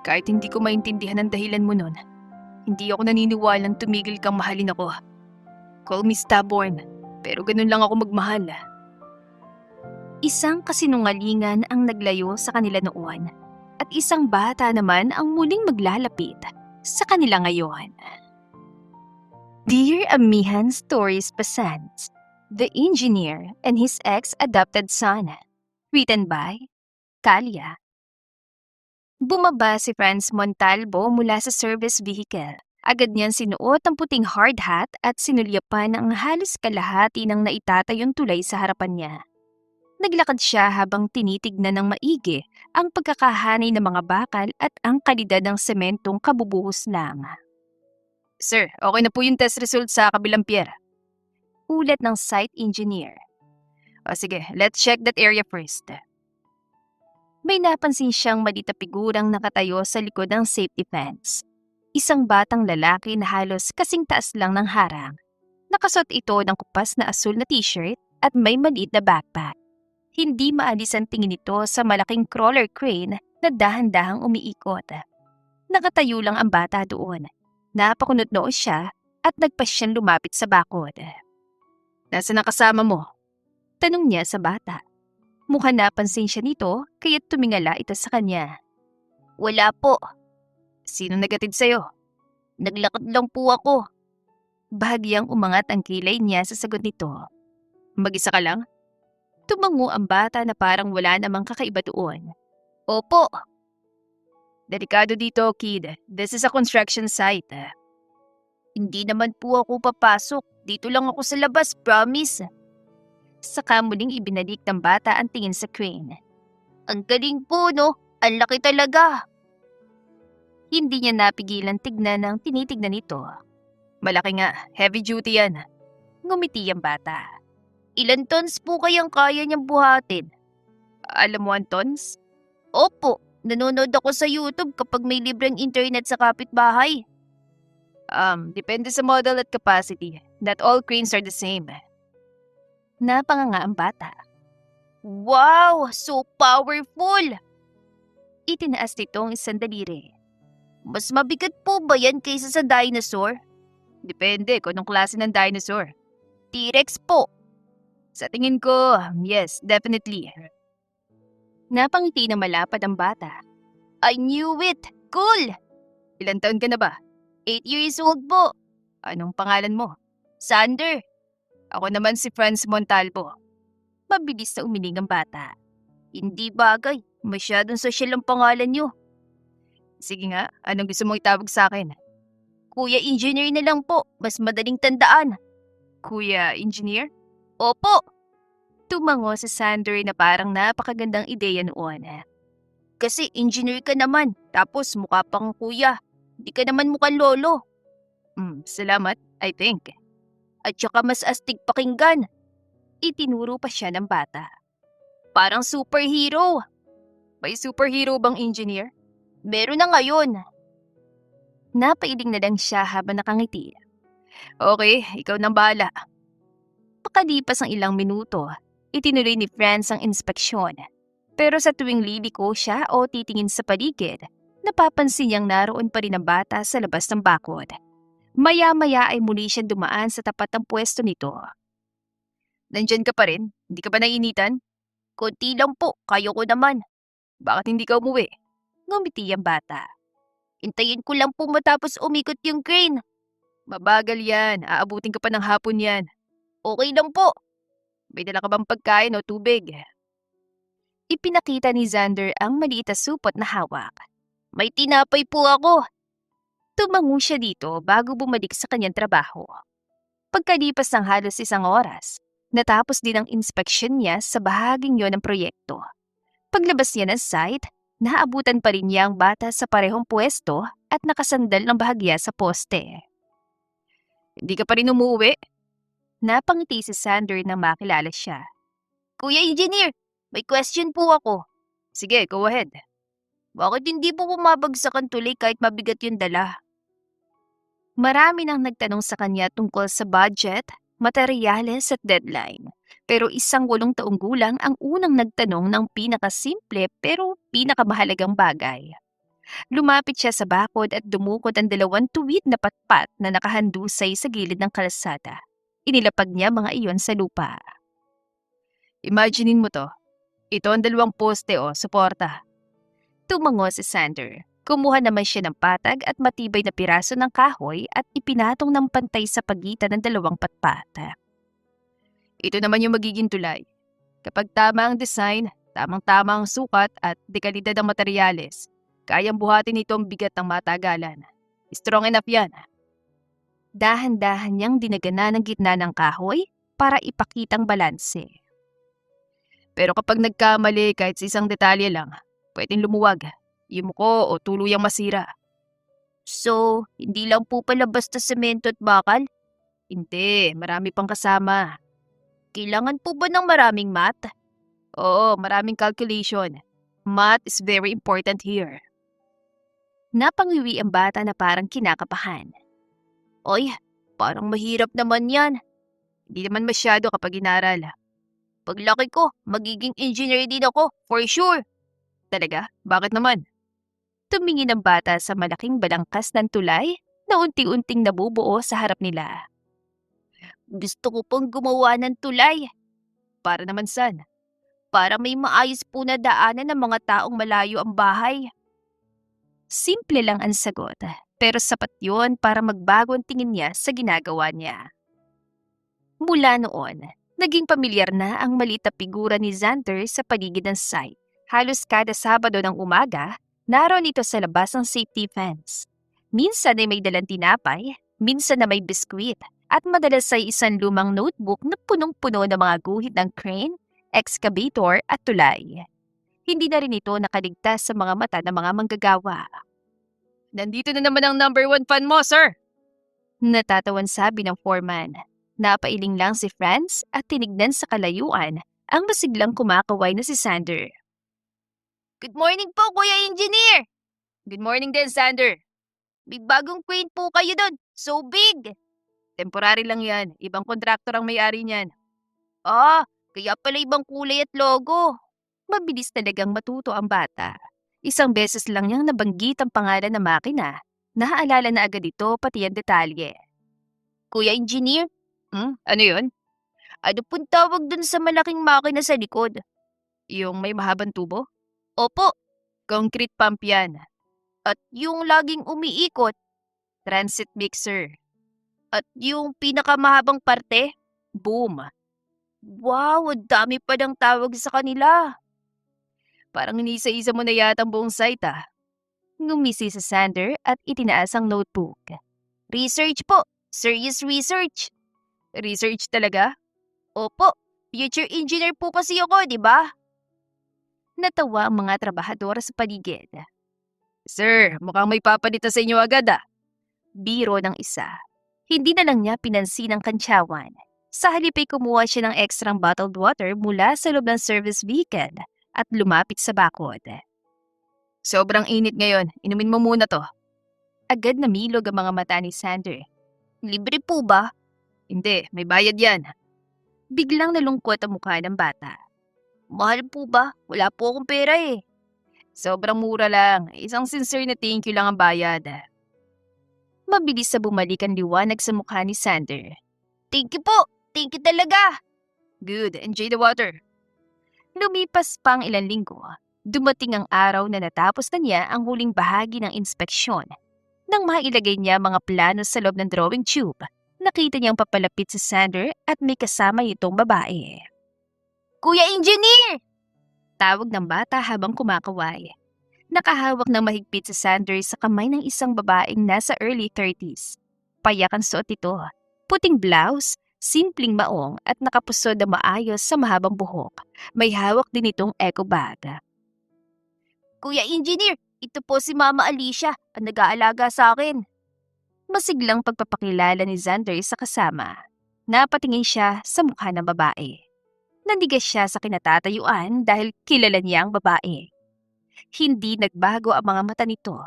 Kahit hindi ko maintindihan ang dahilan mo nun, hindi ako naniniwalang tumigil kang mahalin ako. Call me stubborn, pero ganun lang ako magmahal. Isang kasinungalingan ang naglayo sa kanila noon, at isang bata naman ang muling maglalapit sa kanila ngayon. Dear Amihan Stories Presents, The Engineer and His Ex-Adopted Son. Written by Kalia. Bumaba si Franz Montalvo mula sa service vehicle. Agad niyang sinuot ang puting hard hat at sinulyapan ang halos kalahati ng naitatayong tulay sa harapan niya. Naglakad siya habang tinitignan ng maigi ang pagkakahanay ng mga bakal at ang kalidad ng sementong kabubuhos lang. Sir, okay na po yung test result sa kabilang pier. Ulat ng site engineer. O sige, let's check that area first. May napansin siyang maliit na figurang nakatayo sa likod ng safety fence. Isang batang lalaki na halos kasing taas lang ng harang. Nakasuot ito ng kupas na asul na t-shirt at may maliit na backpack. Hindi maalis ang tingin nito sa malaking crawler crane na dahan-dahang umiikot. Nakatayo lang ang bata doon. Napakunot noo siya at nagpasyang lumapit sa bakod. Nasaan ang kasama mo? Tanong niya sa bata. Mukhang napansin siya nito kaya tumingala ito sa kanya. Wala po. Sino nagatid sa'yo? Naglakad lang po ako. Bahagyang umangat ang kilay niya sa sagot nito. Mag-isa ka lang? Tumango ang bata na parang wala namang kakaiba doon. Opo. Delikado dito, kid. This is a construction site. Hindi naman po ako papasok. Dito lang ako sa labas, promise. Saka muling ibinalik ng bata ang tingin sa crane. Ang galing po, no? Ang laki talaga. Hindi niya napigilan tignan ang tinitignan nito. Malaki nga, heavy duty yan. Ngumiti ang bata. Ilan tons po kayang kaya niyang buhatin? Alam mo ang tons? Opo, nanonood ako sa YouTube kapag may libreng internet sa kapitbahay. Depende sa model at capacity. Not all cranes are the same. Napanganga ang bata. Wow! So powerful! Itinaas nitong isang daliri. Mas mabigat po ba yan kaysa sa dinosaur? Depende kung anong klase ng dinosaur. T-Rex po. Sa tingin ko, yes, definitely. Napangiti na malapad ang bata. I knew it! Cool! Ilan taon ka na ba? 8 years old po. Anong pangalan mo? Sander. Ako naman si Franz Montalvo. Mabilis na umiling ang bata. Hindi bagay. Masyadong social ang pangalan niyo. Sige nga, anong gusto mong itawag sa akin? Kuya Engineer na lang po. Mas madaling tandaan. Kuya Engineer? Opo. Tumango si Sander na parang napakagandang ideya noon. Kasi engineer ka naman, tapos mukha pang kuya. Di ka naman mukhang lolo. Salamat, I think. At saka mas astig pakinggan. Itinuro pa siya ng bata. Parang superhero. May superhero bang engineer? Meron na ngayon. Napailing na lang siya habang nakangiti. Okay, ikaw nang bahala. Pakalipas ang ilang minuto, itinuloy ni Franz ang inspeksyon. Pero sa tuwing liliko siya o titingin sa paligid, napapansin niyang naroon pa rin ang bata sa labas ng bakod. Maya-maya ay muli siyang dumaan sa tapat ng pwesto nito. Nandyan ka pa rin? Hindi ka ba naiinitan? Konti lang po, kayo ko naman. Bakit hindi ka umuwi? Ngumiti ang bata. Hintayin ko lang po matapos umikot yung crane. Mabagal yan, aabutin ka pa ng hapon yan. Okay lang po. May dala ka bang pagkain o tubig? Ipinakita ni Xander ang maliit na supot na hawak. May tinapay po ako. Tumango siya dito bago bumalik sa kanyang trabaho. Pagkalipas ng halos 1 oras, natapos din ang inspeksyon niya sa bahaging yon ng proyekto. Paglabas niya ng site, naabutan pa rin niya ang bata sa parehong pwesto at nakasandal ng bahagya sa poste. Hindi ka pa rin umuwi? Napangiti si Sander nang makilala siya. Kuya Engineer, may question po ako. Sige, go ahead. Bakit hindi po bumabagsak ang tuloy kahit mabigat yung dala? Marami nang nagtanong sa kanya tungkol sa budget, materyales at deadline. Pero 18 taong gulang ang unang nagtanong ng pinakasimple pero pinakamahalagang bagay. Lumapit siya sa bakod at dumukot ang 2 tuwid na patpat na nakahandusay sa gilid ng kalsada. Inilapag niya mga iyon sa lupa. Imaginein mo to. Ito ang 2 poste o suporta. Tumango si Sander. Kumuha naman siya ng patag at matibay na piraso ng kahoy at ipinatong ng pantay sa pagitan ng 2 patpat. Ito naman yung magiging tulay. Kapag tama ang design, tamang-tama ang sukat at dekalidad ng materyales, kayang buhatin ito ang bigat ng matagalan. Strong enough yan. Dahan-dahan niyang dinagana ng gitna ng kahoy para ipakitang balanse. Pero kapag nagkamali kahit sa isang detalye lang, pwedeng lumuwag, yumuko o tuluyang masira. So, hindi lang po pala basta semento at bakal? Hindi, marami pang kasama. Kailangan po ba ng maraming math? Oo, maraming calculation. Math is very important here. Napangiwi ang bata na parang kinakabahan. Oy, parang mahirap naman yan. Hindi naman masyado kapag inaral. Paglaki ko, magiging engineer din ako, for sure. Talaga? Bakit naman? Tumingin ang bata sa malaking balangkas ng tulay na unti-unting nabubuo sa harap nila. Gusto ko pong gumawa ng tulay. Para naman saan? Para may maayos po na daanan ng mga taong malayo ang bahay. Simple lang ang sagot, pero sapat yun para magbago ang tingin niya sa ginagawa niya. Mula noon, naging pamilyar na ang maliit na figura ni Xander sa paligid ng site. Halos kada Sabado ng umaga, naroon ito sa labas ng safety fence. Minsan ay may dalang tinapay, minsan na may biskwit, at madalas ay isang lumang notebook na punong-puno ng mga guhit ng crane, excavator at tulay. Hindi na rin ito nakaligtas sa mga mata ng mga manggagawa. Nandito na naman ang #1 fan mo, sir! Natatawan sabi ng foreman. Napailing lang si Franz at tinignan sa kalayuan ang masiglang kumakaway na si Sander. Good morning po, Kuya Engineer! Good morning din, Sander. May bagong crane po kayo doon. So big! Temporary lang yan. Ibang kontraktor ang may-ari niyan. Ah, kaya pala ibang kulay at logo. Mabilis talagang matuto ang bata. Isang beses lang niyang nabanggit ang pangalan ng makina. Naaalala na agad ito pati ang detalye. Kuya Engineer? Ano yun? Ano pong tawag dun sa malaking makina sa likod? Yung may mahabang tubo? Opo. Concrete pump yan. At yung laging umiikot? Transit mixer. At yung pinakamahabang parte? Boom. Wow, ang dami pa ng tawag sa kanila. Parang inisa-isa mo na yata ang buong site ah. Ngumisi sa Sander at itinaas ang notebook. Research po. Serious research. Research talaga? Opo. Future engineer po kasi ako, di ba? Natawa ang mga trabahador sa paligid. Sir, mukhang may papalita sa inyo agad ah. Biro ng isa. Hindi na lang niya pinansin ang kantsawan. Sa halip ay kumuha siya ng extrang bottled water mula sa loob ng service vehicle at lumapit sa bakod. Sobrang init ngayon. Inumin mo muna to. Agad namilog ang mga mata ni Sander. Libre po ba? Hindi, may bayad yan. Biglang nalungkot ang mukha ng bata. Mahal po ba? Wala po akong pera eh. Sobrang mura lang. Isang sincere na thank you lang ang bayad. Mabilis sa bumalik ang liwanag sa mukha ni Sander. Thank you po! Thank you talaga! Good, enjoy the water. Lumipas pang ilang linggo. Dumating ang araw na natapos na niya ang huling bahagi ng inspeksyon. Nang mailagay niya mga plano sa loob ng drawing tube, nakita niyang papalapit si Sander at may kasama itong babae. Kuya Engineer! Tawag ng bata habang kumakaway. Nakahawak ng mahigpit si Sander sa kamay ng isang babaeng nasa early 30s. Payak ang suot ito. Puting blouse, simpleng maong at nakapusod na maayos sa mahabang buhok. May hawak din itong eco bag. Kuya Engineer, ito po si Mama Alicia, ang nag-aalaga sa akin. Masiglang pagpapakilala ni Xander sa kasama. Napatingin siya sa mukha ng babae. Nandigas siya sa kinatatayuan dahil kilala niya ang babae. Hindi nagbago ang mga mata nito.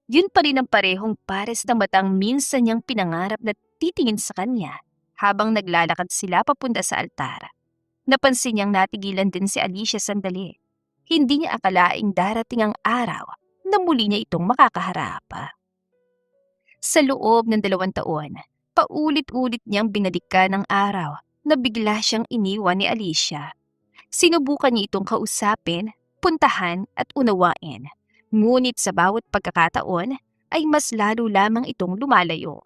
Yun pa rin ang parehong pares ng matang minsan niyang pinangarap na titingin sa kanya habang naglalakad sila papunta sa altar. Napansin niyang natigilan din si Alicia sandali. Hindi niya akalaing darating ang araw na muli niya itong makakaharap. Sa loob ng 2 taon, paulit-ulit niyang binalikan ang araw na bigla siyang iniwan ni Alicia. Sinubukan niya itong kausapin, puntahan at unawain. Ngunit sa bawat pagkakataon ay mas lalo lamang itong lumalayo.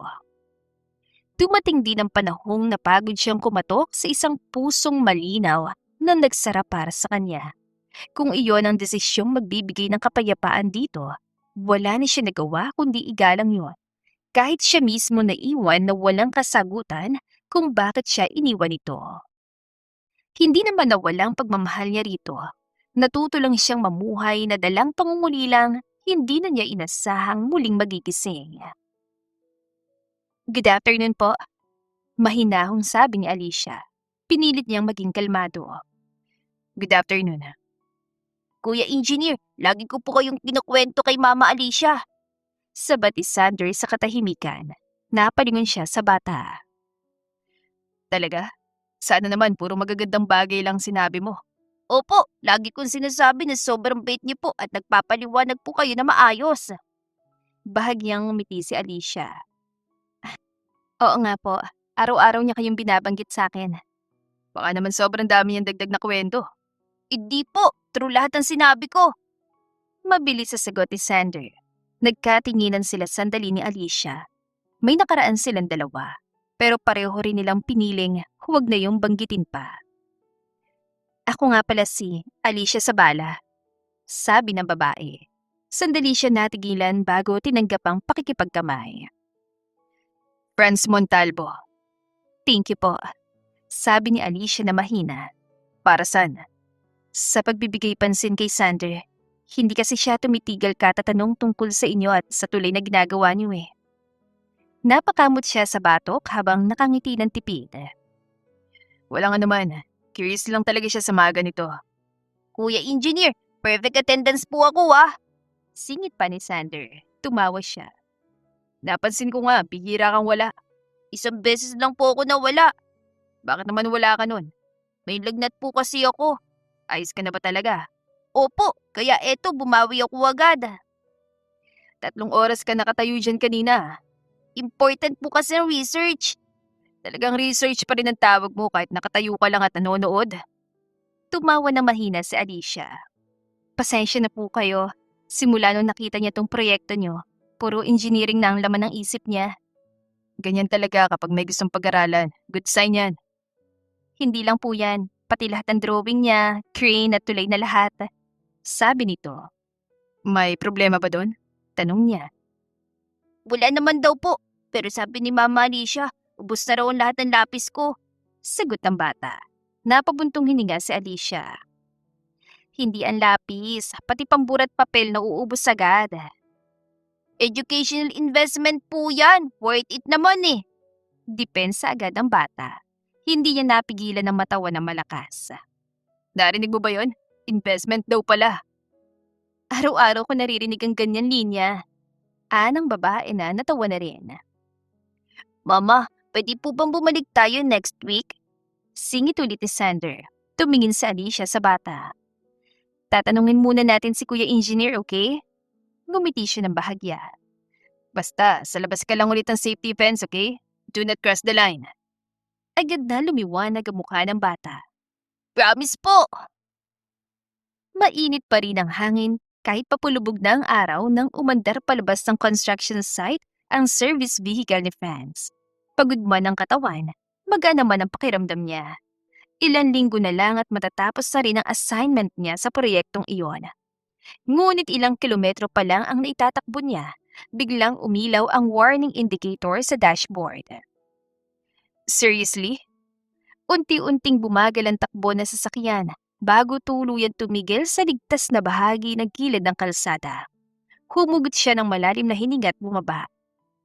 Dumating din ang panahong napagod siyang kumatok sa isang pusong malinaw na nagsara para sa kanya. Kung iyon ang desisyong magbibigay ng kapayapaan dito, wala na siya nagawa kundi igalang yon. Kahit siya mismo naiwan na walang kasagutan kung bakit siya iniwan ito. Hindi naman nawalang pagmamahal niya rito. Natuto lang siyang mamuhay na dalang pangungulilang hindi na niya inasahang muling magigising. Good afternoon po. Mahinahong sabi ni Alicia. Pinilit niyang maging kalmado. Good afternoon. Kuya Engineer, lagi ko po kayong kinukwento kay Mama Alicia. Sabat ni Sander sa katahimikan. Napalingon siya sa bata. Talaga? Sana naman puro magagandang bagay lang sinabi mo. Opo, lagi kong sinasabi na sobrang bait niyo po at nagpapaliwanag po kayo na maayos. Bahagyang ngumiti si Alicia. Oo nga po, araw-araw niya kayong binabanggit sa akin. Baka naman sobrang dami niyang dagdag na kwento. Hindi po, true lahat ang sinabi ko. Mabilis sa sagot ni Sander. Nagkatinginan sila sandali ni Alicia. May nakaraan silang dalawa, pero pareho rin nilang piniling huwag na yung banggitin pa. Ako nga pala si Alicia Sabala, sabi ng babae. Sandali siya natigilan bago tinanggap ang pakikipagkamay. Franz Montalvo. Thank you po, sabi ni Alicia na mahina. Para saan? Sa pagbibigay pansin kay Sander. Hindi kasi siya tumitigil katatanong tungkol sa inyo at sa tuloy na ginagawa niyo eh. Napakamot siya sa batok habang nakangiti ng tipid. Wala nga naman. Curious lang talaga siya sa mga ganito. Kuya Engineer, perfect attendance po ako ah. Singit pa ni Sander. Tumawa siya. Napansin ko nga, bihira kang wala. Isang beses lang po ako nawala. Bakit naman wala ka nun? May lagnat po kasi ako. Ayos ka na ba talaga? Opo, kaya eto bumawi ako agad. 3 oras ka nakatayo dyan kanina. Important po kasi ang research. Talagang research pa rin ang tawag mo kahit nakatayo ka lang at nanonood. Tumawa na mahina si Alicia. Pasensya na po kayo. Simula nung nakita niya tong proyekto niyo, puro engineering na ang laman ng isip niya. Ganyan talaga kapag may gustong pag-aralan. Good sign yan. Hindi lang po yan. Pati lahat ng drawing niya, crane at tulay na lahat. Sabi nito. May problema ba doon? Tanong niya. Wala naman daw po. Pero sabi ni Mama Alicia, ubos na raw ang lahat ng lapis ko. Sagot ng bata. Napabuntong hininga si Alicia. Hindi ang lapis, pati pamburat papel na uubos agad. Educational investment po yan. Worth it naman eh. Depensa agad ang bata. Hindi niya napigilan ng matawa ng malakas. Narinig mo ba yon? Investment daw pala. Araw-araw ko naririnig ang ganyan linya. Anang babae na natawa na rin. Mama, pwede po bang bumalik tayo next week? Singit ulit ni Sander. Tumingin sa Alicia sa bata. Tatanungin muna natin si Kuya Engineer, okay? Ngumiti siya ng bahagya. Basta, sa labas ka lang ulit ng safety fence, okay? Do not cross the line. Agad na lumiwanag ang mukha ng bata. Promise po! Mainit pa rin ang hangin kahit papulubog na ang araw nang umandar palabas ng construction site ang service vehicle ni Franz. Pagod man ang katawan, magaan naman ang pakiramdam niya. Ilan linggo na lang at matatapos na rin ang assignment niya sa proyektong iyon. Ngunit ilang kilometro pa lang ang naitatakbo niya, biglang umilaw ang warning indicator sa dashboard. Seriously? Unti-unting bumagal ang takbo na sasakyan bago tuluyan tumigil sa ligtas na bahagi ng gilid ng kalsada. Humugot siya ng malalim na hininga at bumaba.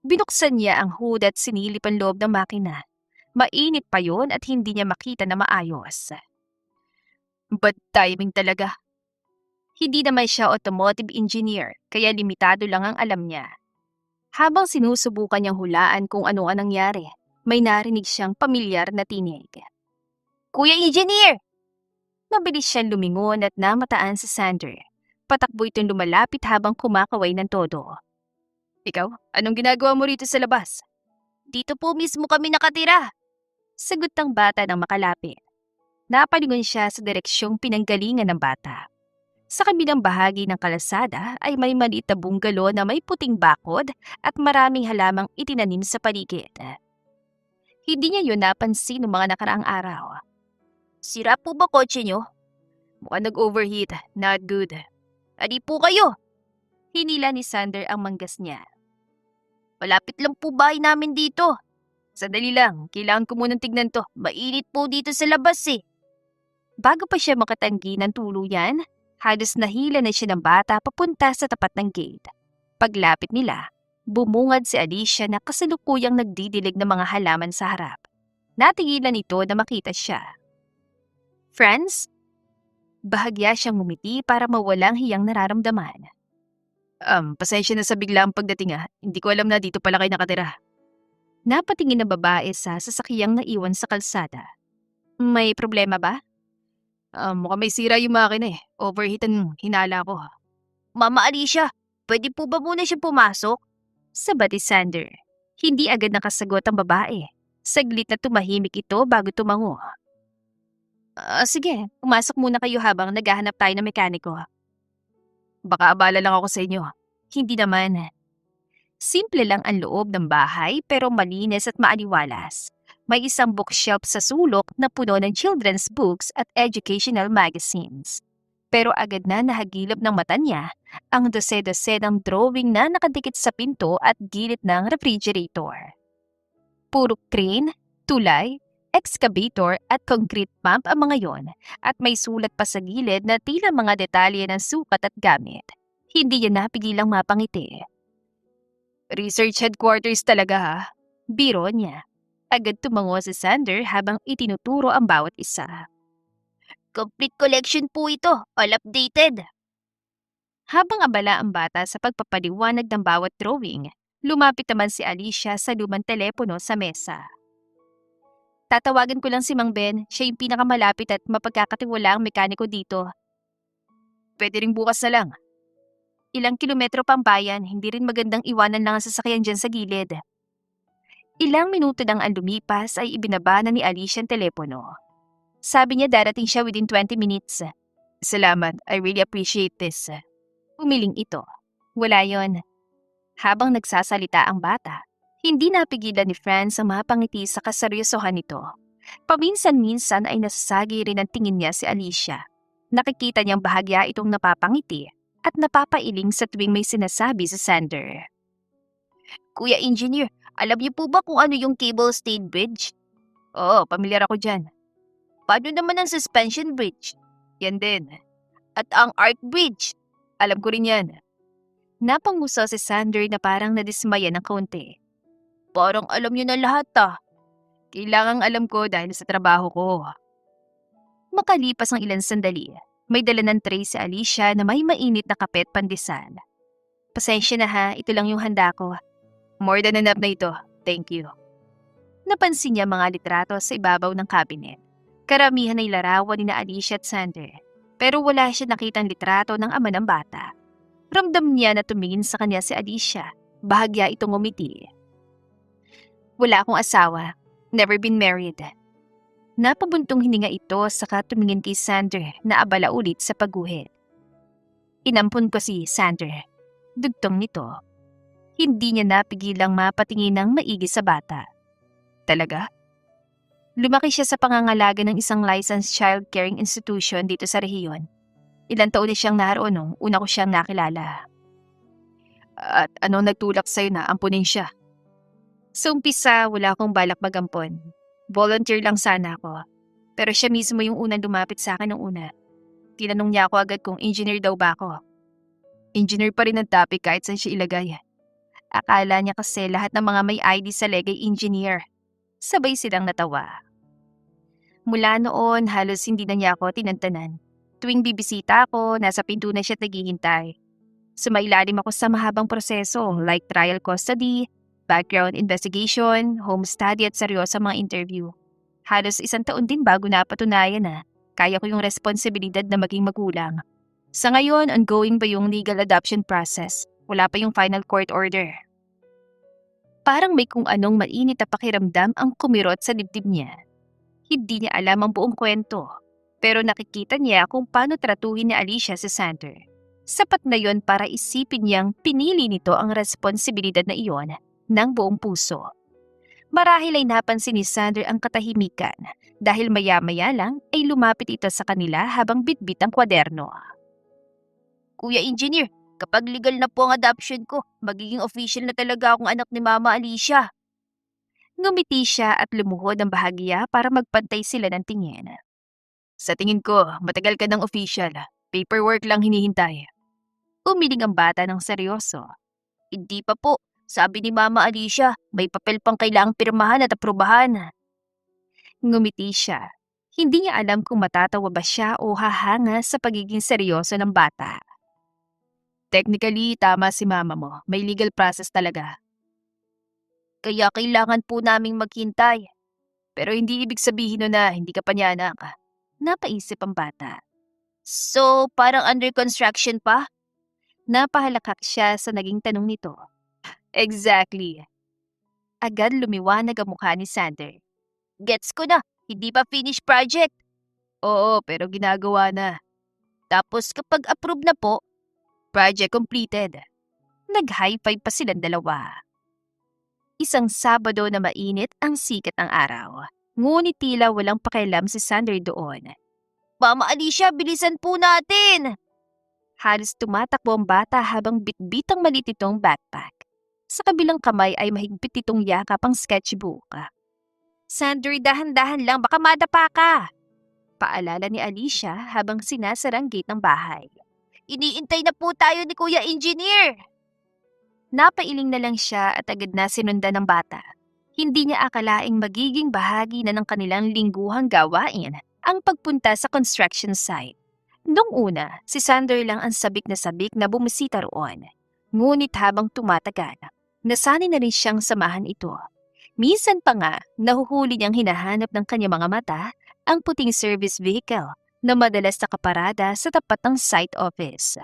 Binuksan niya ang hood at sinilip ang loob ng makina. Mainit pa yon at hindi niya makita na maayos. Bad timing talaga. Hindi naman siya automotive engineer kaya limitado lang ang alam niya. Habang sinusubukan niyang hulaan kung ano ang nangyari, may narinig siyang pamilyar na tinig. Kuya Engineer! Mabilis siyang lumingon at namataan sa Sander. Patakbo itong lumalapit habang kumakaway ng todo. Ikaw, anong ginagawa mo rito sa labas? Dito po mismo kami nakatira. Sagot ng bata nang makalapit. Napalingon siya sa direksyong pinanggalingan ng bata. Sa kabilang bahagi ng kalasada ay may maliit na bungalo na may puting bakod at maraming halamang itinanim sa paligid. Hindi niya yun napansin noong mga nakaraang araw. Sira po ba kotse niyo? Mukhang nag-overheat. Not good. Adi po kayo. Hinila ni Sander ang manggas niya. Malapit lang po bahay namin dito. Sandali lang, kailangan ko munang tignan to. Mainit po dito sa labas eh. Bago pa siya makatanggi ng tuluyan, halos nahila na siya ng bata papunta sa tapat ng gate. Paglapit nila, bumungad si Alicia na kasalukuyang nagdidilig ng mga halaman sa harap. Natigilan ito na makita siya. Friends? Bahagya siyang ngumiti para mawalang hiyang nararamdaman. Pasensya na sa biglaang pagdating Hindi ko alam na dito pala kayo nakatira. Napatingin na babae sa sasakyang naiwan sa kalsada. May problema ba? Mukhang may sira yung makina eh. Overheat ang hinala ko. Mama Alicia, pwede po ba muna siya pumasok? Sabat ni Sander. Hindi agad nakasagot ang babae. Saglit na tumahimik ito bago tumango. Sige, pumasok muna kayo habang naghahanap tayo ng mekaniko. Baka abala lang ako sa inyo. Hindi naman. Simple lang ang loob ng bahay pero malinis at maaliwalas. May isang bookshelf sa sulok na puno ng children's books at educational magazines. Pero agad na nahagilap ng mata niya ang dose-dose ng drawing na nakadikit sa pinto at gilid ng refrigerator. Puro crane, tulay, excavator at concrete pump ang mga yon at may sulat pa sa gilid na tila mga detalye ng sukat at gamit. Hindi niya napigilang mapangiti. Research headquarters talaga Biro niya. Agad tumango si Sander habang itinuturo ang bawat isa. Complete collection po ito, all updated. Habang abala ang bata sa pagpapaliwanag ng bawat drawing, lumapit naman si Alicia sa lumang telepono sa mesa. Tatawagan ko lang si Mang Ben, siya yung pinakamalapit at mapagkakatiwalaang mekaniko dito. Pwede ring bukas na lang. Ilang kilometro pang bayan, hindi rin magandang iwanan lang ang sasakyan dyan sa gilid. Ilang minuto nang ang lumipas ay ibinaba na ni Alicia ang telepono. Sabi niya darating siya within 20 minutes. Salamat, I really appreciate this. Umiling ito. Wala yon. Habang nagsasalita ang bata, hindi napigilan ni Franz ang mapangiti sa kaseryosohan nito. Paminsan-minsan ay nasasagi rin ang tingin niya si Alicia. Nakikita niyang bahagya itong napapangiti at napapailing sa tuwing may sinasabi si Sander. Kuya Engineer, alam niyo po ba kung ano yung cable-stayed bridge? Oo, pamilyar ako dyan. Paano naman ang suspension bridge? Yan din. At ang arc bridge? Alam ko rin yan. Napanguso si Sander na parang nadismaya ng kaunti. Parang alam niyo na lahat Kailangang alam ko dahil sa trabaho ko. Makalipas ang ilang sandali, may dala ng tray si Alicia na may mainit na kape at pandesal. Pasensya na ito lang yung handa ko. More than enough na ito, thank you. Napansin niya mga litrato sa ibabaw ng cabinet. Karamihan ay larawan ni Alicia at Sander, pero wala siya nakitang litrato ng ama ng bata. Ramdam niya na tumingin sa kanya si Alicia, bahagya itong umiti. Wala akong asawa, never been married. Napabuntong hininga ito saka tumingin kay Sander na abala ulit sa pagguhit. Inampun ko si Sander. Dugtong nito. Hindi niya napigilang mapatingin ng maigi sa bata. Talaga? Lumaki siya sa pangangalaga ng isang licensed child caring institution dito sa rehiyon. Ilang taon na siyang naroon nung una ko siyang nakilala. At ano nagtulak sa'yo na ampunin siya? Sa umpisa, wala akong balak magampon. Volunteer lang sana ako. Pero siya mismo yung unang lumapit sa akin nung una. Tinanong niya ako agad kung engineer daw ba ako. Engineer pa rin ang topic kahit saan siya ilagay. Akala niya kasi lahat ng mga may ID sa leg ay engineer. Sabay silang natawa. Mula noon, halos hindi na niya ako tinantanan. Tuwing bibisita ako, nasa pinto na siya naghihintay. Sumailalim ako sa mahabang proseso like trial custody, background investigation, home study at seryosang mga interview. Halos 1 taon din bago napatunayan na kaya ko yung responsibilidad na maging magulang. Sa ngayon, ongoing pa yung legal adoption process. Wala pa yung final court order. Parang may kung anong mainit na pakiramdam ang kumirot sa dibdib niya. Hindi niya alam ang buong kwento. Pero nakikita niya kung paano tratuhin ni Alicia si Sander. Sapat na yon para isipin niyang pinili nito ang responsibilidad na iyon ng buong puso. Marahil ay napansin ni Sander ang katahimikan dahil maya-maya lang ay lumapit ito sa kanila habang bitbit ang kwaderno. Kuya Engineer, kapag legal na po ang adoption ko, magiging official na talaga akong anak ni Mama Alicia. Ngumiti siya at lumuhod ng bahagya para magpantay sila ng tingin. Sa tingin ko, matagal ka ng official. Paperwork lang hinihintay. Umiling ang bata ng seryoso. Hindi pa po. Sabi ni Mama Alicia, may papel pang kailangang pirmahan at aprubahan. Ngumiti siya. Hindi niya alam kung matatawa ba siya o hahanga sa pagiging seryoso ng bata. Technically, tama si mama mo. May legal process talaga. Kaya kailangan po naming maghintay. Pero hindi ibig sabihin nun na hindi ka pa niya anak. Napaisip ang bata. So, parang under construction pa? Napahalakak siya sa naging tanong nito. Exactly. Agad lumiwanag ang mukha ni Sander. Gets ko na, hindi pa finished project. Oo, pero ginagawa na. Tapos kapag approve na po, project completed. Nag-high five pa silang dalawa. Isang Sabado na mainit ang sikat ng araw. Ngunit tila walang pakialam si Sander doon. Mama Alicia, bilisan po natin! Halos tumatakbo ang bata habang bitbit ang maliit nitong backpack. Sa kabilang kamay ay mahigpit itong yakap ang sketchbook. Sander, dahan-dahan lang, baka madapa ka! Paalala ni Alicia habang sinasara ang gate ng bahay. Iniintay na po tayo ni Kuya Engineer! Napailing na lang siya at agad na sinundan ng bata. Hindi niya akalaing magiging bahagi na ng kanilang lingguhang gawain ang pagpunta sa construction site. Noong una, si Sander lang ang sabik na bumisita roon. Ngunit habang tumatagal, nasanay na rin siyang samahan ito. Minsan pa nga, nahuhuli niyang hinahanap ng kanyang mga mata ang puting service vehicle na madalas nakaparada sa tapat ng site office.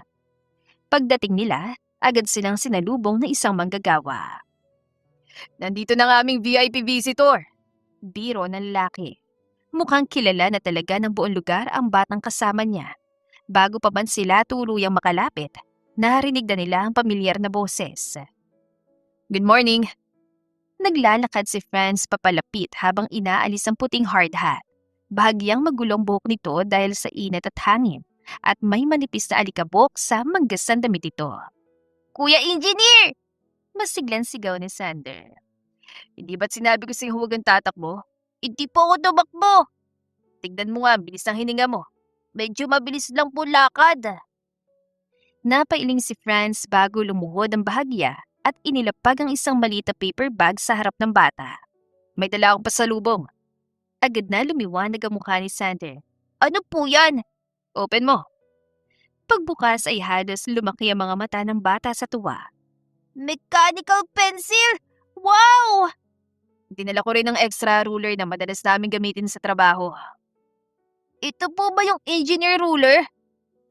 Pagdating nila, agad silang sinalubong ng isang manggagawa. Nandito na ang aming VIP visitor. Biro ng lalaki. Mukhang kilala na talaga ng buong lugar ang batang kasama niya. Bago pa man sila tuluyang makalapit, narinig na nila ang pamilyar na boses. Good morning. Naglalakad si Franz papalapit habang inaalis ang puting hard hat. Bahagyang magulong buhok nito dahil sa init at hangin at may manipis na alikabok sa manggasang damit ito. Kuya Engineer! Masiglang sigaw ni Sander. Hindi ba't sinabi ko sa'yo huwag ang tatakbo? Hindi po ako tumakbo. Tignan mo nga, bilis ng hininga mo. Medyo mabilis lang po lakad. Napailing si Franz bago lumuhod ang bahagya at inilapag ang isang maliit na paper bag sa harap ng bata. May dala akong pasalubong. Agad na lumiwanag ang mukha ni Sander. Ano po yan? Open mo. Pagbukas ay halos lumaki ang mga mata ng bata sa tuwa. Mechanical pencil! Wow! Dinala ko rin ng extra ruler na madalas namin gamitin sa trabaho. Ito po ba yung engineer ruler?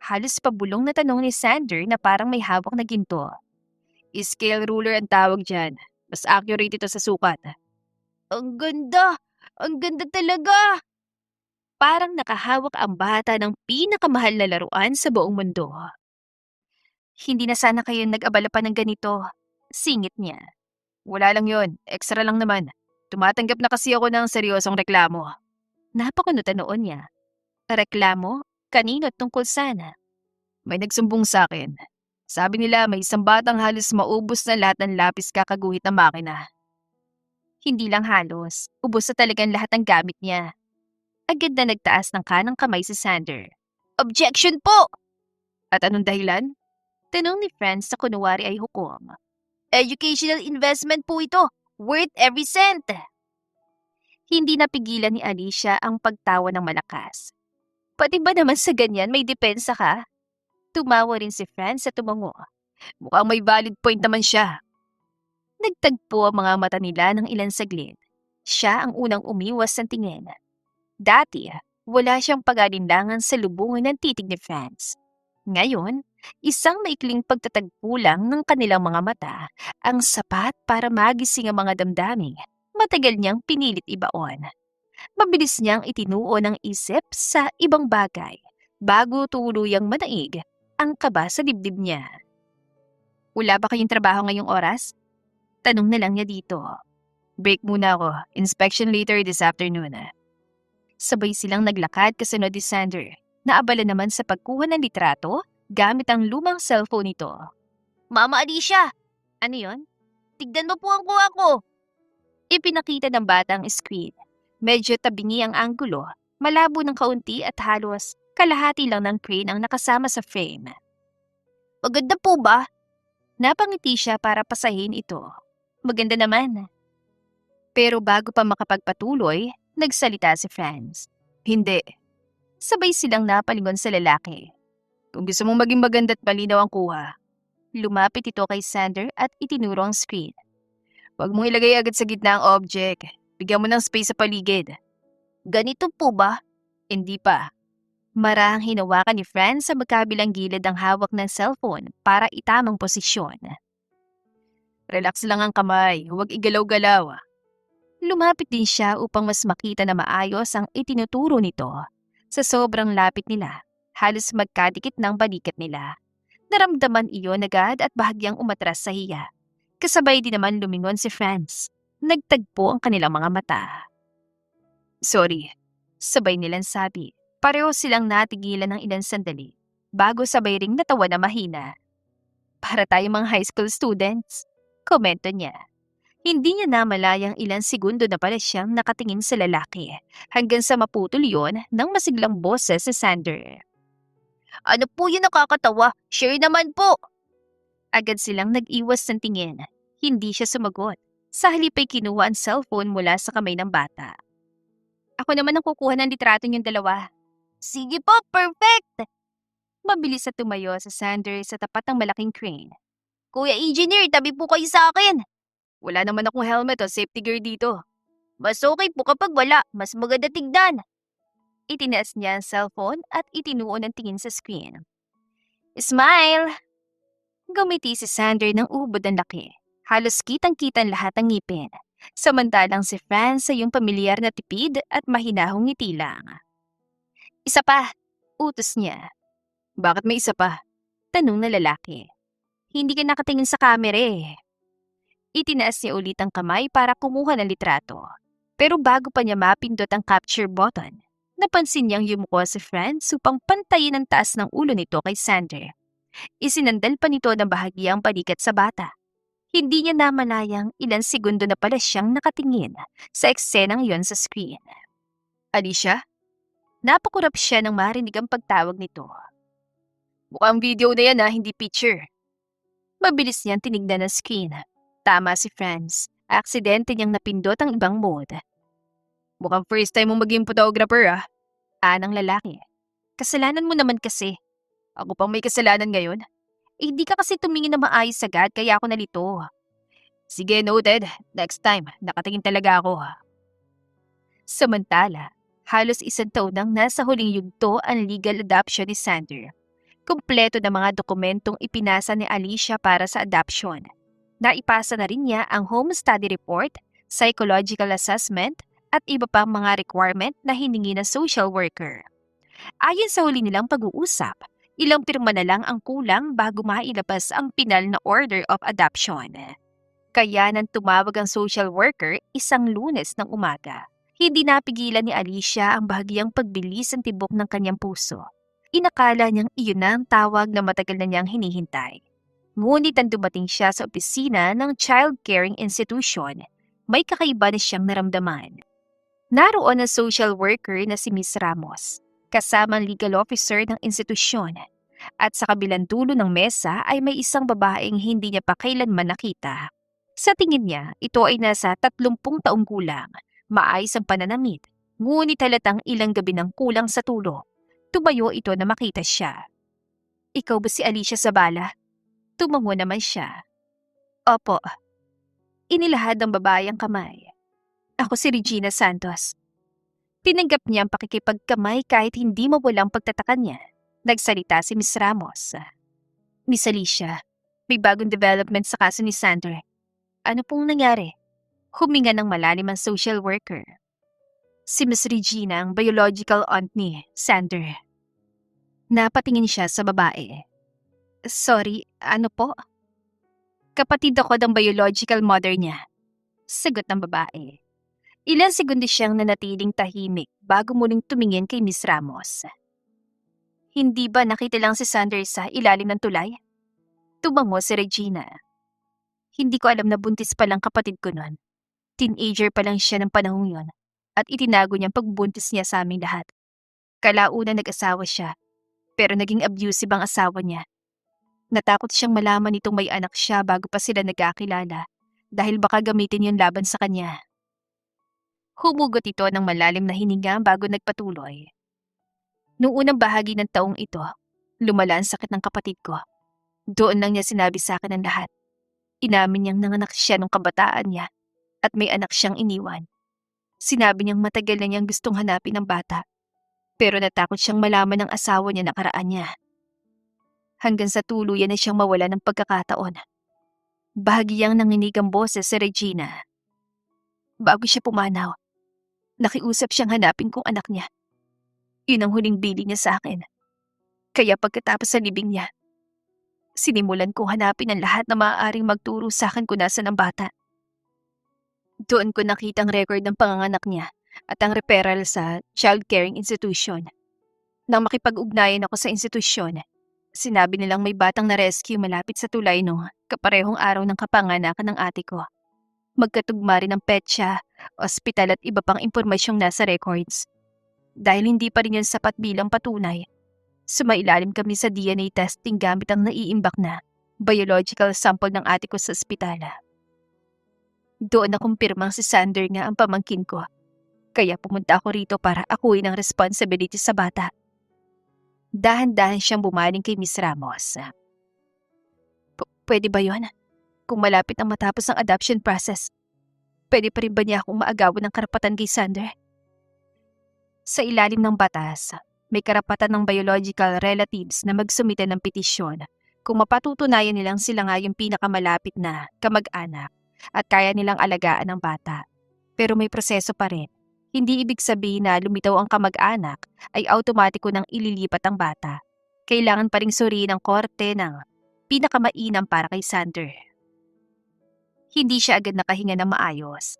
Halos pabulong na tanong ni Sander na parang may hawak na ginto. Scale ruler ang tawag dyan. Mas accurate ito sa sukat. Ang ganda! Ang ganda talaga! Parang nakahawak ang bata ng pinakamahal na laruan sa buong mundo. Hindi na sana kayo nag-abala pa ng ganito. Singit niya. Wala lang yon, extra lang naman. Tumatanggap na kasi ako ng seryosong reklamo. Napakunutan noon niya. Reklamo? Kanino tungkol sana? May nagsumbong sa akin. Sabi nila may isang batang halos maubos na lahat ng lapis kakaguhit ng makina. Hindi lang halos, ubos na talagang lahat ng gamit niya. Agad na nagtaas ng kanang kamay si Sander. Objection po! At anong dahilan? Tanong ni Franz sa kunwari ay hukom. Educational investment po ito. Worth every cent. Hindi napigilan ni Alicia ang pagtawa ng malakas. Pati ba naman sa ganyan may depensa ka? Tumawa rin si Franz sa tumango. Mukhang may valid point naman siya. Nagtagpo ang mga mata nila ng ilang saglit. Siya ang unang umiwas ng tingin. Dati, wala siyang pag-alinlangan sa lubungan ng titig ni Franz. Ngayon, isang maikling pagtatagpo lang ng kanilang mga mata ang sapat para magising ang mga damdaming matagal niyang pinilit ibaon. Mabilis niyang itinuon ang isip sa ibang bagay bago tuluyang manaig ang kaba sa dibdib niya. Wala ba kayong trabaho ngayong oras? Tanong na lang niya dito. Break muna ako. Inspection later this afternoon. Sabay silang naglakad kasunod ni Sander, na abala naman sa pagkuha ng litrato gamit ang lumang cellphone nito. Mama Alicia! Ano yon? Tignan mo po ang kuha ko! Ipinakita ng bata ang screen. Medyo tabingi ang anggulo, malabo ng kaunti at halos kalahati lang ng crane ang nakasama sa frame. Maganda po ba? Napangiti siya para pasahin ito. Maganda naman. Pero bago pa makapagpatuloy, nagsalita si Franz. Hindi. Sabay silang napalingon sa lalaki. Kung gusto mong maging maganda at malinaw ang kuha, lumapit ito kay Sander at itinuro ang screen. Huwag mong ilagay agad sa gitna ang object. Bigyan mo ng space sa paligid. Ganito po ba? Hindi pa. Marahang hinawakan ni Franz sa magkabilang gilid ang hawak ng cellphone para itamang posisyon. Relax lang ang kamay, huwag igalaw-galaw. Lumapit din siya upang mas makita na maayos ang itinuturo nito. Sa sobrang lapit nila, halos magkadikit ng balikat nila. Naramdaman iyon agad at bahagyang umatras sa hiya. Kasabay din naman lumingon si Franz. Nagtagpo ang kanilang mga mata. Sorry, sabay nilang sabi. Pareho silang natigilan ng ilang sandali bago sabay ring natawa na mahina. Para tayong mga high school students, komento niya. Hindi niya namalayang ilang segundo na pala siyang nakatingin sa lalaki hanggang sa maputol yon ng masiglang boses sa Sander. Ano po yun nakakatawa? Share naman po! Agad silang nag-iwas ng tingin. Hindi siya sumagot. Sa halip ay kinuha ang cellphone mula sa kamay ng bata. Ako naman ang kukuha ng litrato niyong dalawa. Sige po, perfect! Mabilis na tumayo sa Sander sa tapat ng malaking crane. Kuya Engineer, tabi po kayo sa akin! Wala naman akong helmet o safety gear dito. Mas okay po kapag wala, mas maganda tignan. Itinaas niya ang cellphone at itinuon ang tingin sa screen. Smile! Gumiti si Sander ng ubod ng laki. Halos kitang-kitan lahat ng ngipin. Samantalang si Franz ay yung pamilyar na tipid at mahinahong ngiti lang. Isa pa, utos niya. Bakit may isa pa? Tanong na lalaki. Hindi ka nakatingin sa camera eh. Itinaas niya ulit ang kamay para kumuha ng litrato. Pero bago pa niya mapindot ang capture button, napansin niyang yumuko si Franz upang pantayin ang taas ng ulo nito kay Sander. Isinandal pa nito ng bahagyang balikat sa bata. Hindi niya namalayang ilang segundo na pala siyang nakatingin sa eksenang yon sa screen. Alicia? Napakurap siya nang marinig ang pagtawag nito. Mukhang video na yan hindi picture. Mabilis niyang tinignan ang screen. Tama si Franz. Aksidente niyang napindot ang ibang mode. Mukhang first time mong maging photographer Anang lalaki. Kasalanan mo naman kasi. Ako pang may kasalanan ngayon. Hindi ka kasi tumingin na maayos agad kaya ako nalito. Sige, noted. Next time, nakatingin talaga ako. Samantala, halos isang taon nang nasa huling yugto ang legal adoption ni Sander. Kumpleto na mga dokumentong ipinasa ni Alicia para sa adoption. Naipasa na rin niya ang home study report, psychological assessment, at iba pang mga requirement na hiningi ng social worker. Ayon sa huli nilang pag-uusap, ilang pirma na lang ang kulang bago mailabas ang pinal na order of adoption. Kaya nang tumawag ang social worker isang Lunes ng umaga, hindi napigilan ni Alicia ang bahagyang pagbilis ng tibok ng kanyang puso. Inakala niyang iyon na ang tawag na matagal na niyang hinihintay. Ngunit nang dumating siya sa opisina ng child caring institution, may kakaiba na siyang naramdaman. Naroon ang social worker na si Miss Ramos, kasama ang legal officer ng institusyon. At sa kabilang dulo ng mesa ay may isang babaeng hindi niya pa kailanman nakita. Sa tingin niya, ito ay nasa 30 taong gulang, maayos ang pananamit, ngunit halatang ilang gabi ng kulang sa tulog. Tumayo ito na makita siya. Ikaw ba si Alicia Zabala? Tumango naman siya. Opo. Inilahad ng babae ang kamay. Ako si Regina Santos. Tinanggap niya ang pakikipagkamay kahit hindi mawalang pagtataka niya. Nagsalita si Miss Ramos. Miss Alicia, may bagong development sa kaso ni Sander. Ano pong nangyari? Huminga ng malalim ang social worker. Si Miss Regina ang biological aunt ni Sander. Napatingin siya sa babae. Sorry, ano po? Kapatid ako ng biological mother niya. Sagot ng babae. Ilang segundo siyang nanatiling tahimik bago muling tumingin kay Miss Ramos. Hindi ba nakita lang si Sander sa ilalim ng tulay? Tumango si Regina. Hindi ko alam na buntis pa lang kapatid ko nun. Teenager pa lang siya ng panahong yon at itinago niyang pagbuntis niya sa aming lahat. Kalauna nag-asawa siya, pero naging abusive ang asawa niya. Natakot siyang malaman nitong may anak siya bago pa sila nagkakilala dahil baka gamitin yun laban sa kanya. Humugot ito ng malalim na hininga bago nagpatuloy. Noong unang bahagi ng taong ito, lumala ang sakit ng kapatid ko. Doon lang niya sinabi sa akin ang lahat. Inamin niyang nanganak siya nung kabataan niya at may anak siyang iniwan. Sinabi niyang matagal na niyang gustong hanapin ang bata, pero natakot siyang malaman ng asawa niya nakaraan niya. Hanggang sa tuluyan na siyang mawala ng pagkakataon. Bahagyang nanginig ang boses si Regina. Bago siya pumanaw, nakiusap siyang hanapin kong anak niya. Yun ang huling bili niya sa akin. Kaya pagkatapos sa libing niya, sinimulan kong hanapin ang lahat na maaaring magturo sa akin kung nasaan ang bata. Doon ko nakita ang record ng panganganak niya at ang referral sa child caring institution. Nang makipag-ugnayan ako sa institusyon, sinabi nilang may batang na-rescue malapit sa tulay no kaparehong araw ng kapanganakan ng ate ko. Magkatugma rin ang petsa, ospital at iba pang impormasyong nasa records. Dahil hindi pa rin yan sapat bilang patunay, sumailalim kami sa DNA testing gamit ang naiimbak na biological sample ng ate ko sa ospital. Doon nakumpirmang si Sander nga ang pamangkin ko. Kaya pumunta ako rito para akuin ang responsibility sa bata. Dahan-dahan siyang bumaling kay Miss Ramos. Pwede ba yon? Kung malapit ang matapos ang adoption process, pwede pa rin ba niya akong maagawan ng karapatan kay Sander? Sa ilalim ng batas, may karapatan ng biological relatives na magsumite ng petisyon kung mapatutunayan nilang sila nga yung pinakamalapit na kamag-anak at kaya nilang alagaan ang bata. Pero may proseso pa rin. Hindi ibig sabihin na lumitaw ang kamag-anak ay automatiko nang ililipat ang bata. Kailangan pa ring suriin ng korte ng pinakamainam para kay Sander. Hindi siya agad nakahinga ng maayos.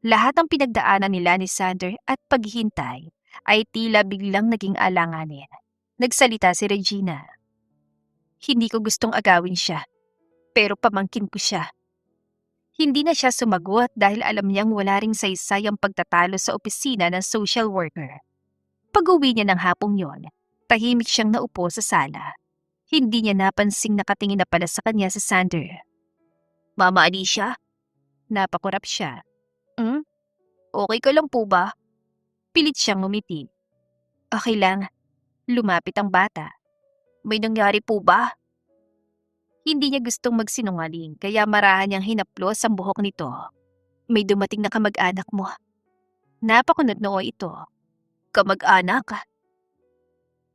Lahat ng pinagdaanan nila ni Sander at paghihintay ay tila biglang naging alanganin. Nagsalita si Regina. Hindi ko gustong agawin siya, pero pamangkin ko siya. Hindi na siya sumagot dahil alam niyang wala ring saysay ang pagtatalo sa opisina ng social worker. Pag-uwi niya ng hapong yon, tahimik siyang naupo sa sala. Hindi niya napansing nakatingin na pala sa kanya si Sander. Mama Alicia? Napakurap siya. Okay ka lang po ba? Pilit siyang ngumiti. Okay lang. Lumapit ang bata. May nangyari po ba? Hindi niya gustong magsinungaling kaya marahan niyang hinaplos ang buhok nito. May dumating na kamag-anak mo. Napakunot noo ito. Kamag-anak?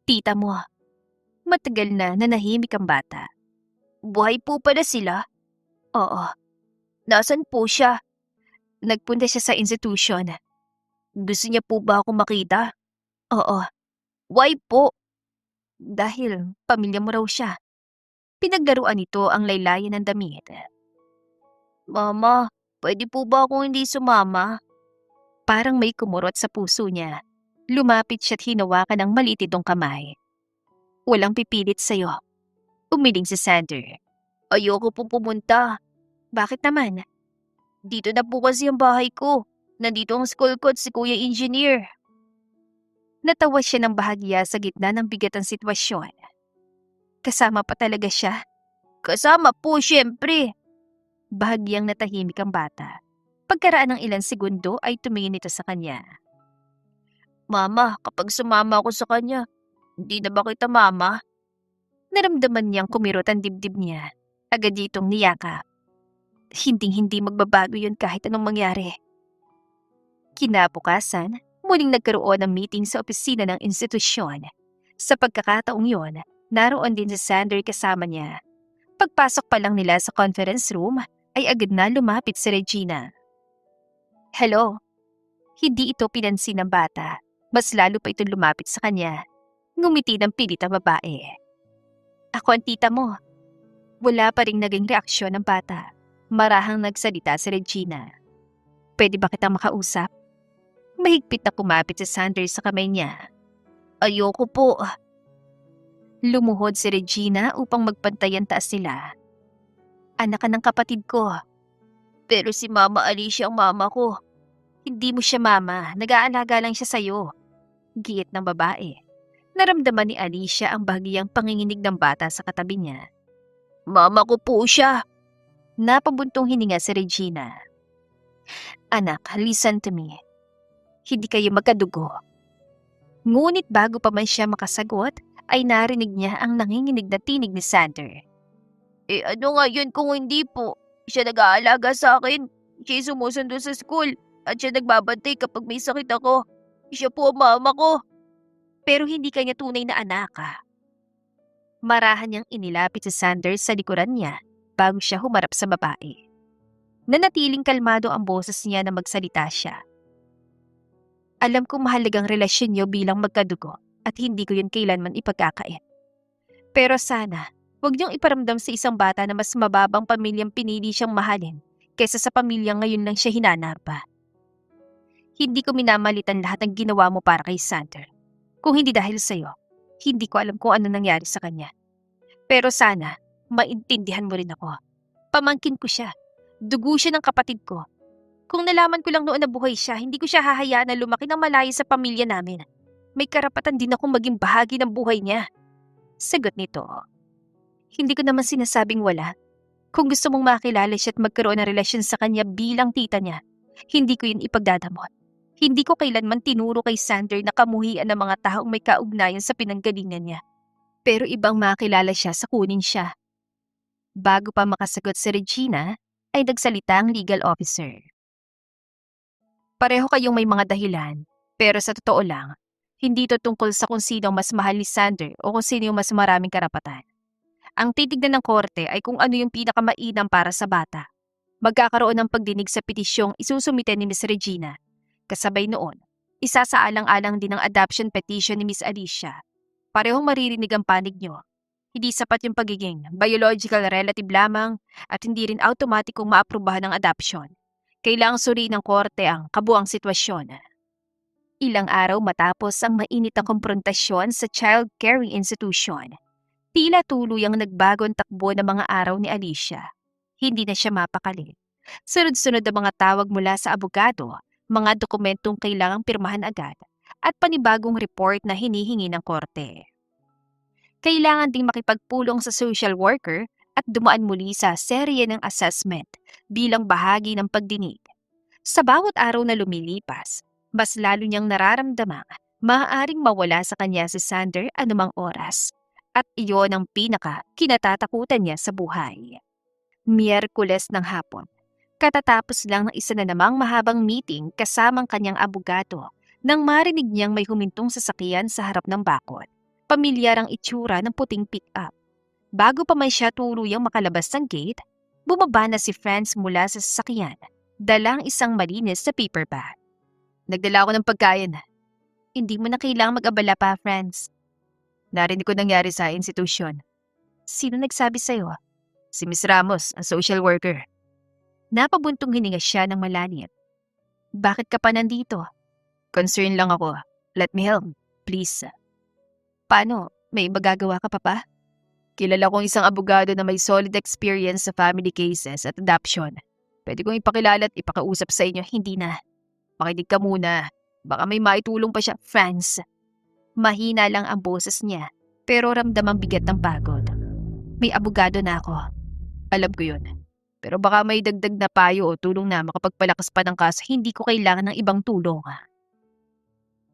Tita mo. Matagal na nanahimik ang bata. Buhay po pala sila? Oo. Nasaan po siya? Nagpunta siya sa institusyon. Gusto niya po ba akong makita? Oo. Why po? Dahil pamilya mo raw siya. Pinaglaruan nito ang laylayan ng damit. Mama, pwede po ba akong hindi sumama? Parang may kumurot sa puso niya. Lumapit siya't hinawakan ng malitidong kamay. Walang pipilit sa'yo. Umiling si Sander. Ayoko po pumunta. Bakit naman? Dito na po kasi ang bahay ko. Nandito ang school ko at si Kuya Engineer. Natawa siya ng bahagya sa gitna ng bigat ng sitwasyon. Kasama pa talaga siya? Kasama po, syempre. Bahagyang natahimik ang bata. Pagkaraan ng ilang segundo ay tumingin ito sa kanya. Mama, kapag sumama ako sa kanya, hindi na ba kita mama? Naramdaman niyang kumirot ang dibdib niya. Agad ditong niyakap. Hinding-hindi magbabago yun kahit anong mangyari. Kinabukasan, muling nagkaroon ng meeting sa opisina ng institusyon. Sa pagkakataong yon, naroon din si Sander kasama niya. Pagpasok pa lang nila sa conference room, ay agad na lumapit si Regina. Hello. Hindi ito pinansin ng bata. Mas lalo pa ito lumapit sa kanya. Ngumiti ng pilit ang babae. Ako ang tita mo. Wala pa ring naging reaksyon ng bata. Marahang nagsalita si Regina. Pwede ba kitang makausap? Mahigpit na kumapit si Sander sa kamay niya. Ayoko po. Lumuhod si Regina upang magpantayan taas sila. Anak ka ng kapatid ko. Pero si Mama Alicia ang mama ko. Hindi mo siya mama, nag-aalaga lang siya sa'yo. Giit ng babae. Naramdaman ni Alicia ang bahagiyang panginginig ng bata sa katabi niya. Mama ko po siya. Napabuntong hininga si Regina. Anak, listen to me. Hindi kayo magkadugo. Ngunit bago pa man siya makasagot, ay narinig niya ang nanginginig na tinig ni Sander. Ano nga yun kung hindi po? Siya nag-aalaga sa akin. Siya sumusundo sa school. At siya nagbabantay kapag may sakit ako. Siya po ang mama ko. Pero hindi kanya tunay na anak Marahan niyang inilapit si Sanders sa likuran niya bago siya humarap sa babae. Nanatiling kalmado ang boses niya na magsalita siya. Alam kong mahalagang relasyon niyo bilang magkadugo at hindi ko yun kailanman ipagkakait. Pero sana, huwag niyong iparamdam sa isang bata na mas mababang pamilyang pinili siyang mahalin kaysa sa pamilyang ngayon lang siya hinanap pa. Hindi ko minamalitan lahat ng ginawa mo para kay Sander. Kung hindi dahil sa'yo, hindi ko alam kung ano nangyari sa kanya. Pero sana, maintindihan mo rin ako. Pamangkin ko siya. Dugo siya ng kapatid ko. Kung nalaman ko lang noon na buhay siya, hindi ko siya hahayaan na lumaki ng malayo sa pamilya namin. May karapatan din akong maging bahagi ng buhay niya. Sagot nito. Hindi ko naman sinasabing wala. Kung gusto mong makilala siya at magkaroon ng relasyon sa kanya bilang tita niya, hindi ko yun ipagdadamot. Hindi ko kailanman tinuro kay Sander na kamuhian ng mga taong may kaugnayan sa pinanggalingan niya. Pero ibang makilala siya sa kunin siya. Bago pa makasagot si Regina, ay nagsalita ang legal officer. Pareho kayong may mga dahilan, pero sa totoo lang, hindi ito tungkol sa kung sino ang mas mahal ni Sander o kung sino yung mas maraming karapatan. Ang titignan ng korte ay kung ano yung pinakamainam para sa bata. Magkakaroon ng pagdinig sa petisyong isusumite ni Miss Regina. Kasabay noon, isasaalang-alang din ang adoption petition ni Miss Alicia. Parehong maririnig ang panig nyo. Hindi sapat yung pagiging biological relative lamang at hindi rin automatikong maaprubahan ng adoption. Kailangang suriin ng korte ang kabuang sitwasyon. Ilang araw matapos ang mainit na komprontasyon sa child caring institution, tila tuluyang nagbagong takbo ng mga araw ni Alicia. Hindi na siya mapakali. Sunod-sunod ang mga tawag mula sa abogado, mga dokumentong kailangang pirmahan agad, at panibagong report na hinihingi ng korte. Kailangan ding makipagpulong sa social worker at dumaan muli sa serye ng assessment bilang bahagi ng pagdinig. Sa bawat araw na lumilipas, mas lalo niyang nararamdamang maaaring mawala sa kanya si Sander anumang oras. At iyon ang kinatatakutan niya sa buhay. Miyerkules ng hapon. Katatapos lang ng isa na namang mahabang meeting kasamang kanyang abogado nang marinig niyang may humintong sasakyan sa harap ng bakod. Pamilyar ang itsura ng puting pick-up. Bago pa man siya tuluyang makalabas ng gate, bumaba na si Franz mula sa sasakyan, dalang isang malinis na paper bag. Nagdala ako ng pagkain. Hindi mo na kailangang mag-abala pa, Franz. Narinig ko nangyari sa institusyon. Sino nagsabi sa'yo? Si Miss Ramos, ang social worker. Napabuntong hininga siya ng malalim. Bakit ka pa nandito? Concern lang ako. Let me help, please. Paano? May magagawa ka pa pa? Kilala kong isang abogado na may solid experience sa family cases at adoption. Pwede kong ipakilala at ipakausap sa inyo, hindi na. Makinig ka muna. Baka may maitulong pa siya, Franz. Mahina lang ang boses niya, pero ramdamang bigat ng pagod. May abogado na ako. Alam ko yun. Pero baka may dagdag na payo o tulong na makapagpalakas pa ng kaso, hindi ko kailangan ng ibang tulong.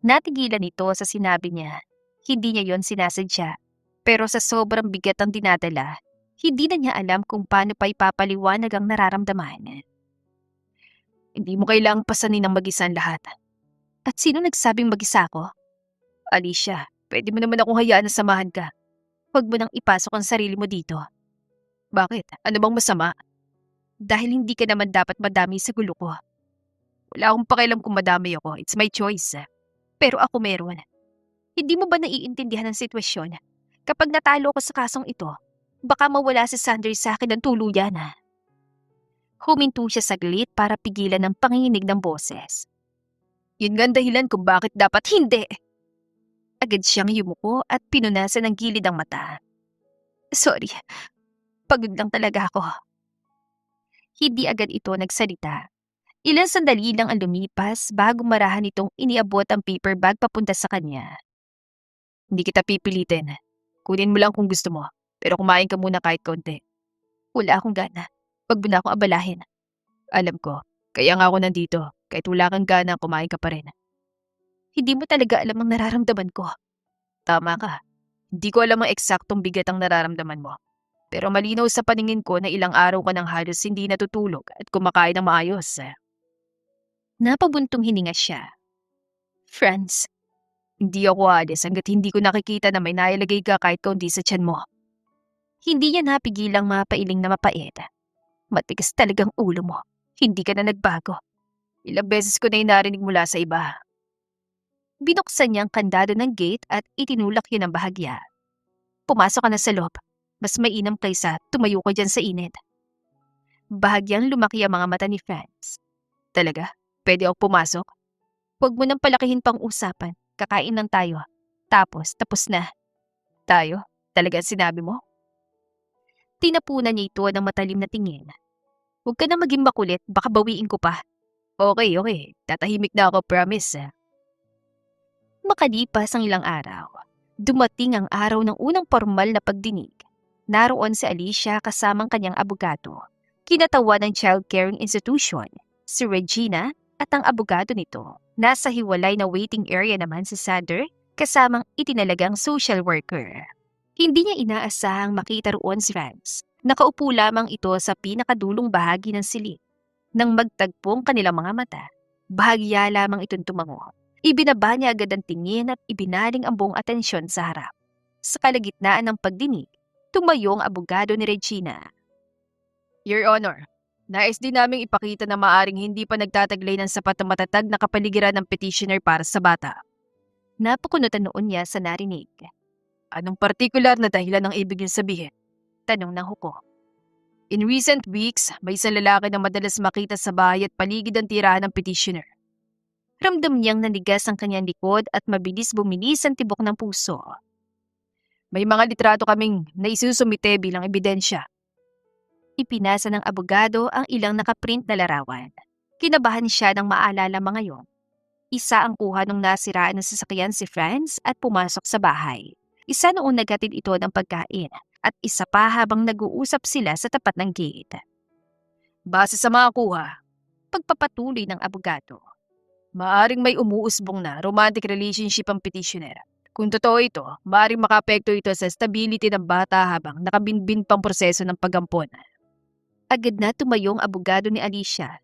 Natigilan ito sa sinabi niya. Hindi niya yon sinasadya. Pero sa sobrang bigat ang dinadala, hindi na niya alam kung paano pa ipapaliwanag ang nararamdaman. Hindi mo kailangang pasanin ng mag-isa ang lahat. At sino nagsabing mag-isa ako? Alicia, Pwede mo naman akong hayaan na samahan ka. Huwag mo nang ipasok ang sarili mo dito. Bakit? Ano bang masama? Dahil hindi ka naman dapat madami sa gulo ko. Wala akong pakialam kung madami ako. It's my choice. Pero ako meron. Hindi mo ba naiintindihan ang sitwasyon? Kapag natalo ko sa kasong ito, baka mawala si Sander sa akin ng tuluyan. Huminto siya saglit para pigilan ang panginginig ng boses. Yun nga ang dahilan kung bakit dapat hindi. Agad siyang yumuko at pinunasan ng gilid ang mata. Sorry, pagod lang talaga ako. Hindi agad ito nagsalita. Ilang sandali lang ang lumipas bago marahan itong iniabot ang paper bag papunta sa kanya. Hindi kita pipilitin. Kunin mo lang kung gusto mo, pero kumain ka muna kahit konti. Wala akong gana. Wag mo na akong abalahin. Alam ko, kaya nga ako nandito. Kahit wala kang gana, kumain ka pa rin. Hindi mo talaga alam ang nararamdaman ko. Tama ka. Hindi ko alam ang eksaktong bigat ang nararamdaman mo. Pero malinaw sa paningin ko na ilang araw ka nang halos hindi natutulog at kumakain ng maayos. Napabuntong hininga siya. Friends, hindi ako aalis hanggat hindi ko nakikita na may nailagay ka kahit kaunti sa tiyan mo. Hindi niya napigilang mapailing na mapait. Matigas talagang ulo mo. Hindi ka na nagbago. Ilang beses ko na narinig mula sa iba. Binuksan niya ang kandado ng gate at itinulak yun ng bahagya. Pumasok ka na sa loob. Mas mainam kaysa tumayo ka dyan sa init. Bahagyang lumaki ang mga mata ni Franz. Talaga? Pwede ako pumasok? Huwag mo nang palakihin pang usapan. Kakain lang tayo. Tapos na. Tayo? Talaga sinabi mo? Tinapunan niya ito ng matalim na tingin. Huwag ka na maging makulit, baka bawiin ko pa. Okay. Tatahimik na ako, promise. Makalipas ang ilang araw, dumating ang araw ng unang formal na pagdinig. Naroon si Alicia kasamang kanyang abogado. Kinatawa ng child caring institution, si Regina at ang abogado nito. Nasa hiwalay na waiting area naman si Sander kasamang itinalagang social worker. Hindi niya inaasahang makita roon si Franz. Nakaupo lamang ito sa pinakadulong bahagi ng silid. Nang magtagpong kanilang mga mata, bahagya lamang itong tumango. Ibinaba niya agad ang tingin at ibinaling ang buong atensyon sa harap. Sa kalagitnaan ng pagdinig, tumayo ang abogado ni Regina. Your Honor, nais din naming ipakita na maaring hindi pa nagtataglay ng sapat na matatag na kapaligiran ng petitioner para sa bata. Napakunutan noon niya sa narinig. Anong partikular na dahilan ang ibig niyong sabihin? Tanong ng huko. In recent weeks, may isang lalaki na madalas makita sa bahay at paligid ang tirahan ng petitioner. Ramdam niyang nanigas ang kanyang likod at mabilis bumilis ang tibok ng puso. May mga litrato kaming naisusumite bilang ebidensya. Ipinasa ng abogado ang ilang nakaprint na larawan. Kinabahan siya nang maalala mga yon. Isa ang kuha nung nasiraan ng sasakyan si Franz at pumasok sa bahay. Isa noong naghatid ito ng pagkain at isa pa habang nag-uusap sila sa tapat ng gate. Base sa mga kuha, pagpapatuloy ng abogado. Maaring may umuusbong na romantic relationship ang petitioner. Kung totoo ito, maaring makaapekto ito sa stability ng bata habang nakabinbin pang proseso ng pagampon. Agad na tumayong abogado ni Alicia.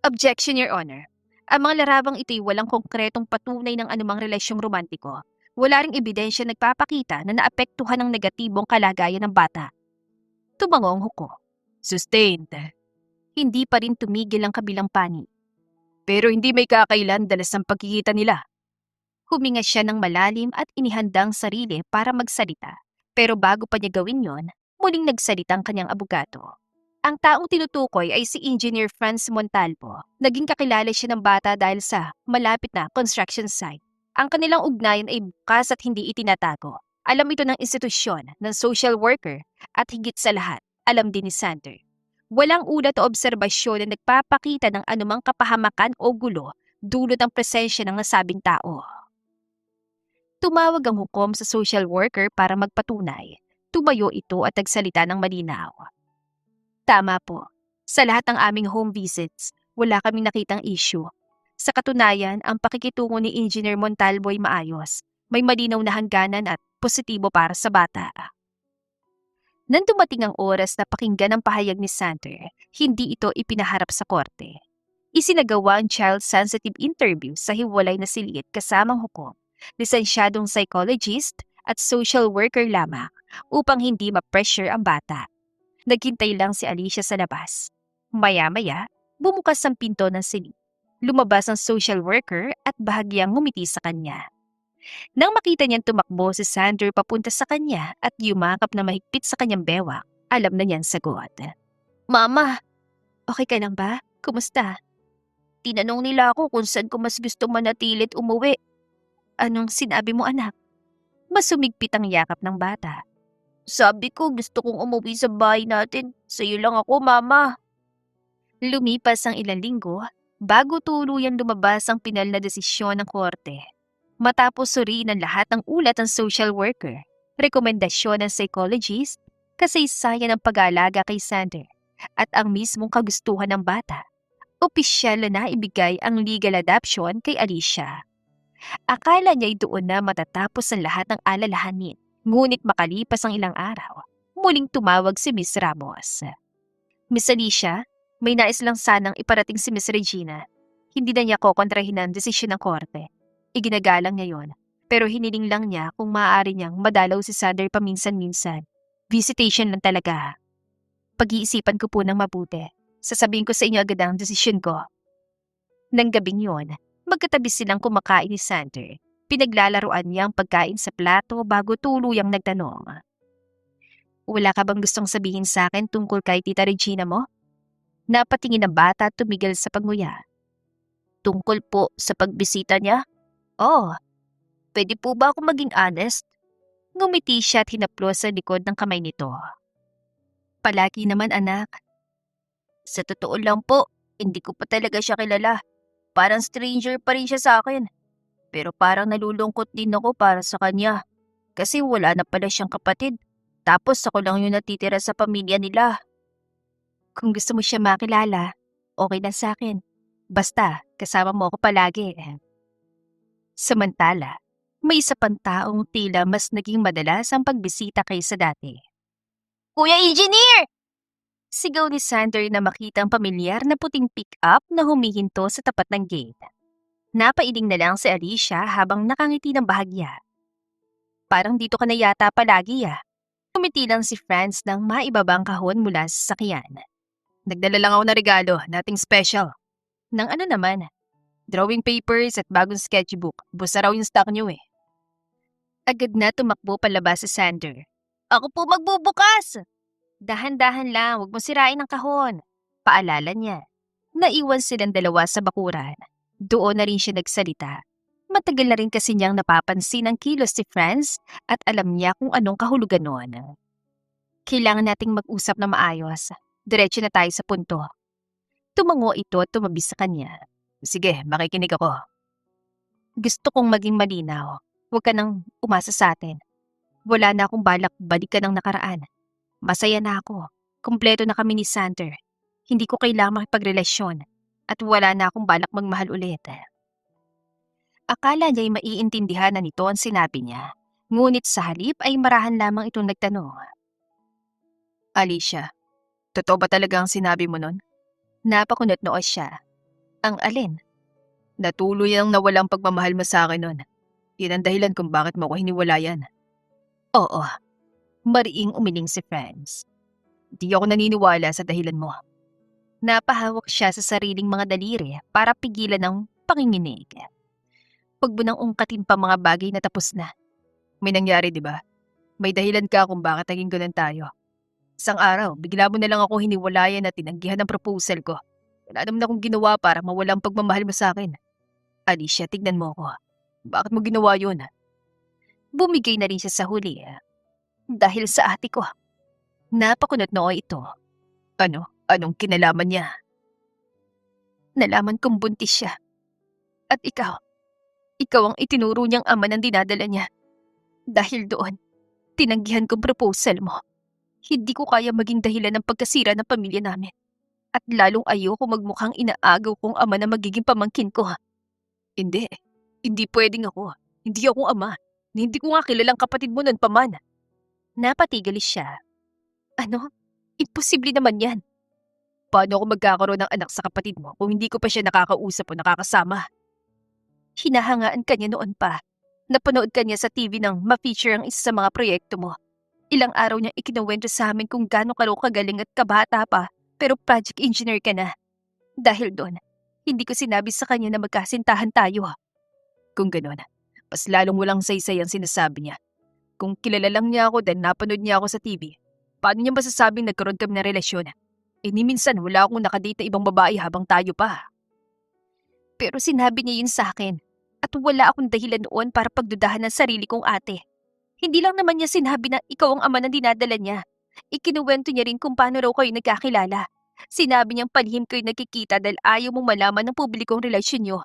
Objection, Your Honor. Ang mga larabang ito'y walang konkretong patunay ng anumang relasyong romantiko. Wala ring ebidensya nagpapakita na naapektuhan ng negatibong kalagayan ng bata. Tumango ang huko. Sustained. Hindi pa rin tumigil ang kabilang panig. Pero hindi may kakailan dalas ang pagkikita nila. Huminga siya ng malalim at inihandang sarili para magsalita. Pero bago pa niya gawin yon, muling nagsalita ang kanyang abogado. Ang taong tinutukoy ay si Engineer Franz Montalvo. Naging kakilala siya ng bata dahil sa malapit na construction site. Ang kanilang ugnayan ay bukas at hindi itinatago. Alam ito ng institusyon, ng social worker, at higit sa lahat, alam din ni Sander. Walang ulat o obserbasyon na nagpapakita ng anumang kapahamakan o gulo dulot ng presensya ng nasabing tao. Tumawag ang hukom sa social worker para magpatunay. Tumayo ito at nagsalita ng malinaw. Tama po. Sa lahat ng aming home visits, wala kaming nakitang issue. Sa katunayan, ang pakikitungo ni Engineer Montalvo ay maayos. May malinaw na hangganan at positibo para sa bata. Nang dumating ang oras na pakinggan ang pahayag ni Sander, hindi ito ipinaharap sa korte. Isinagawa ang child-sensitive interview sa hiwalay na silid kasamang hukom lisensyadong psychologist at social worker lamang upang hindi ma-pressure ang bata. Naghintay lang si Alicia sa labas. Maya-maya, bumukas ang pinto ng silid. Lumabas ang social worker at bahagyang ngumiti sa kanya. Nang makita niyang tumakbo si Sander papunta sa kanya at yumakap na mahigpit sa kanyang bewang, alam na niyang sagot. Mama, okay ka lang ba? Kumusta? Tinanong nila ako kung saan ko mas gusto manatilit umuwi. Anong sinabi mo, anak? Mas sumigpit ang yakap ng bata. Sabi ko gusto kong umuwi sa bahay natin. Sa'yo lang ako, Mama. Lumipas ang ilang linggo bago tuluyang lumabas ang pinal na desisyon ng korte. Matapos suriin ang lahat ng ulat ng social worker, rekomendasyon ng psychologist, kasaysayan ng pag-aalaga kay Sander, at ang mismong kagustuhan ng bata, opisyal na ibigay ang legal adoption kay Alicia. Akala niya'y doon na matatapos ang lahat ng alalahanin, ngunit makalipas ang ilang araw, muling tumawag si Miss Ramos. Miss Alicia, may nais lang sanang iparating si Miss Regina. Hindi na niya kokontrahin ang desisyon ng korte. Iginagalang niya yon, pero hiniling lang niya kung maaari niyang madalaw si Sander paminsan-minsan. Visitation lang talaga. Pag-iisipan ko po ng mabuti. Sasabihin ko sa inyo agad ang desisyon ko. Nang gabing yon, magkatabi silang kumakain ni Sander. Pinaglalaroan niya ang pagkain sa plato bago tuluyang nagtanong. Wala ka bang gustong sabihin sa akin tungkol kay Tita Regina mo? Napatingin ang bata at tumigil sa pagnguya. Tungkol po sa pagbisita niya? Oh, pwede po ba ako maging honest? Ngumiti siya at hinaplos sa likod ng kamay nito. Palagi naman, anak. Sa totoo lang po, hindi ko pa talaga siya kilala. Parang stranger pa rin siya sa akin. Pero parang nalulungkot din ako para sa kanya. Kasi wala na pala siyang kapatid. Tapos ako lang yung natitira sa pamilya nila. Kung gusto mo siya makilala, okay lang sa akin. Basta, kasama mo ako palagi. Samantala, may isa pang taong tila mas naging madalas ang pagbisita kaysa dati. Kuya Engineer! Sigaw ni Sander na makita ang pamilyar na puting pick-up na humihinto sa tapat ng gate. Napailing na lang si Alicia habang nakangiti ng bahagya. Parang dito ka na yata palagi Tumiti lang si Franz nang maibabang kahon mula sa sasakyan. Nagdala lang ako na regalo, nothing special. Nang ano naman, drawing papers at bagong sketchbook. Busa raw yung stock niyo Agad na tumakbo palabas si Sander. Ako po magbubukas! Dahan-dahan lang, huwag mo sirain ang kahon. Paalala niya. Naiwan silang dalawa sa bakuran. Doon na rin siya nagsalita. Matagal na rin kasi niyang napapansin ang kilos si Franz at alam niya kung anong kahulugan noon. Kailangan nating mag-usap na maayos. Diretso na tayo sa punto. Tumango ito at tumabi sa kanya. Sige, makikinig ako. Gusto kong maging malinaw. Huwag ka nang umasa sa atin. Wala na akong balak balikan ang nakaraan. Masaya na ako. Kumpleto na kami ni Sander. Hindi ko kailangang makipagrelasyon. At wala na akong balak magmahal ulit. Akala niya'y maiintindihan na nito ang sinabi niya. Ngunit sa halip ay marahan lamang itong nagtanong. Alicia, totoo ba talaga ang sinabi mo nun? Napakunot noo siya. Ang alin? Natuloy ang nawalang pagmamahal mo sa akin nun. Yan ang dahilan kung bakit mo ako hiniwalayan. Oo. Mariing umiling si Franz. Di ako naniniwala sa dahilan mo. Napahawak siya sa sariling mga daliri para pigilan ang panginginig. Huwag mo nang ungkatin pa mga bagay na tapos na. May nangyari, di ba? May dahilan ka kung bakit naging ganun tayo. Isang araw, bigla mo na lang ako hiniwalayan at tinanggihan ang proposal ko. Wala naman akong ginawa para mawala ang pagmamahal mo sa akin. Alicia, tignan mo ako. Bakit mo ginawa yun? Bumigay na rin siya sa huli. Dahil sa ate ko. Napakunot noo ito. Ano? Anong kinalaman niya? Nalaman kong buntis siya. At ikaw ang itinuro niyang ama ng dinadala niya. Dahil doon, tinanggihan kong proposal mo. Hindi ko kaya maging dahilan ng pagkasira ng pamilya namin. At lalong ayoko magmukhang inaagaw kong ama na magiging pamangkin ko. Hindi. Hindi pwedeng ako. Hindi akong ama. Hindi ko nga kilalang kapatid mo nun paman. Napatigalis siya. Ano? Imposible naman yan. Paano ako magkakaroon ng anak sa kapatid mo kung hindi ko pa siya nakakausap o nakakasama? Hinahangaan ka niya noon pa. Napanood ka niya sa TV nang ma-feature ang isa sa mga proyekto mo. Ilang araw niya ikinuwento sa amin kung gaano ka raw kagaling at kabata pa, pero project engineer ka na. Dahil doon, hindi ko sinabi sa kanya na magkasintahan tayo. Kung gano'n, mas lalong walang saysay ang sinasabi niya. Kung kilala lang niya ako dahil napanood niya ako sa TV, paano niya masasabing nagkaroon kami ng relasyon? Ni minsan wala akong nakadate na ibang babae habang tayo pa. Pero sinabi niya yun sa akin at wala akong dahilan noon para pagdudahan ng sarili kong ate. Hindi lang naman niya sinabi na ikaw ang ama na dinadala niya. Ikinuwento niya rin kung paano raw kayo nagkakilala. Sinabi niyang palihim kayo nagkikita dahil ayaw mong malaman ng publikong relasyon niyo.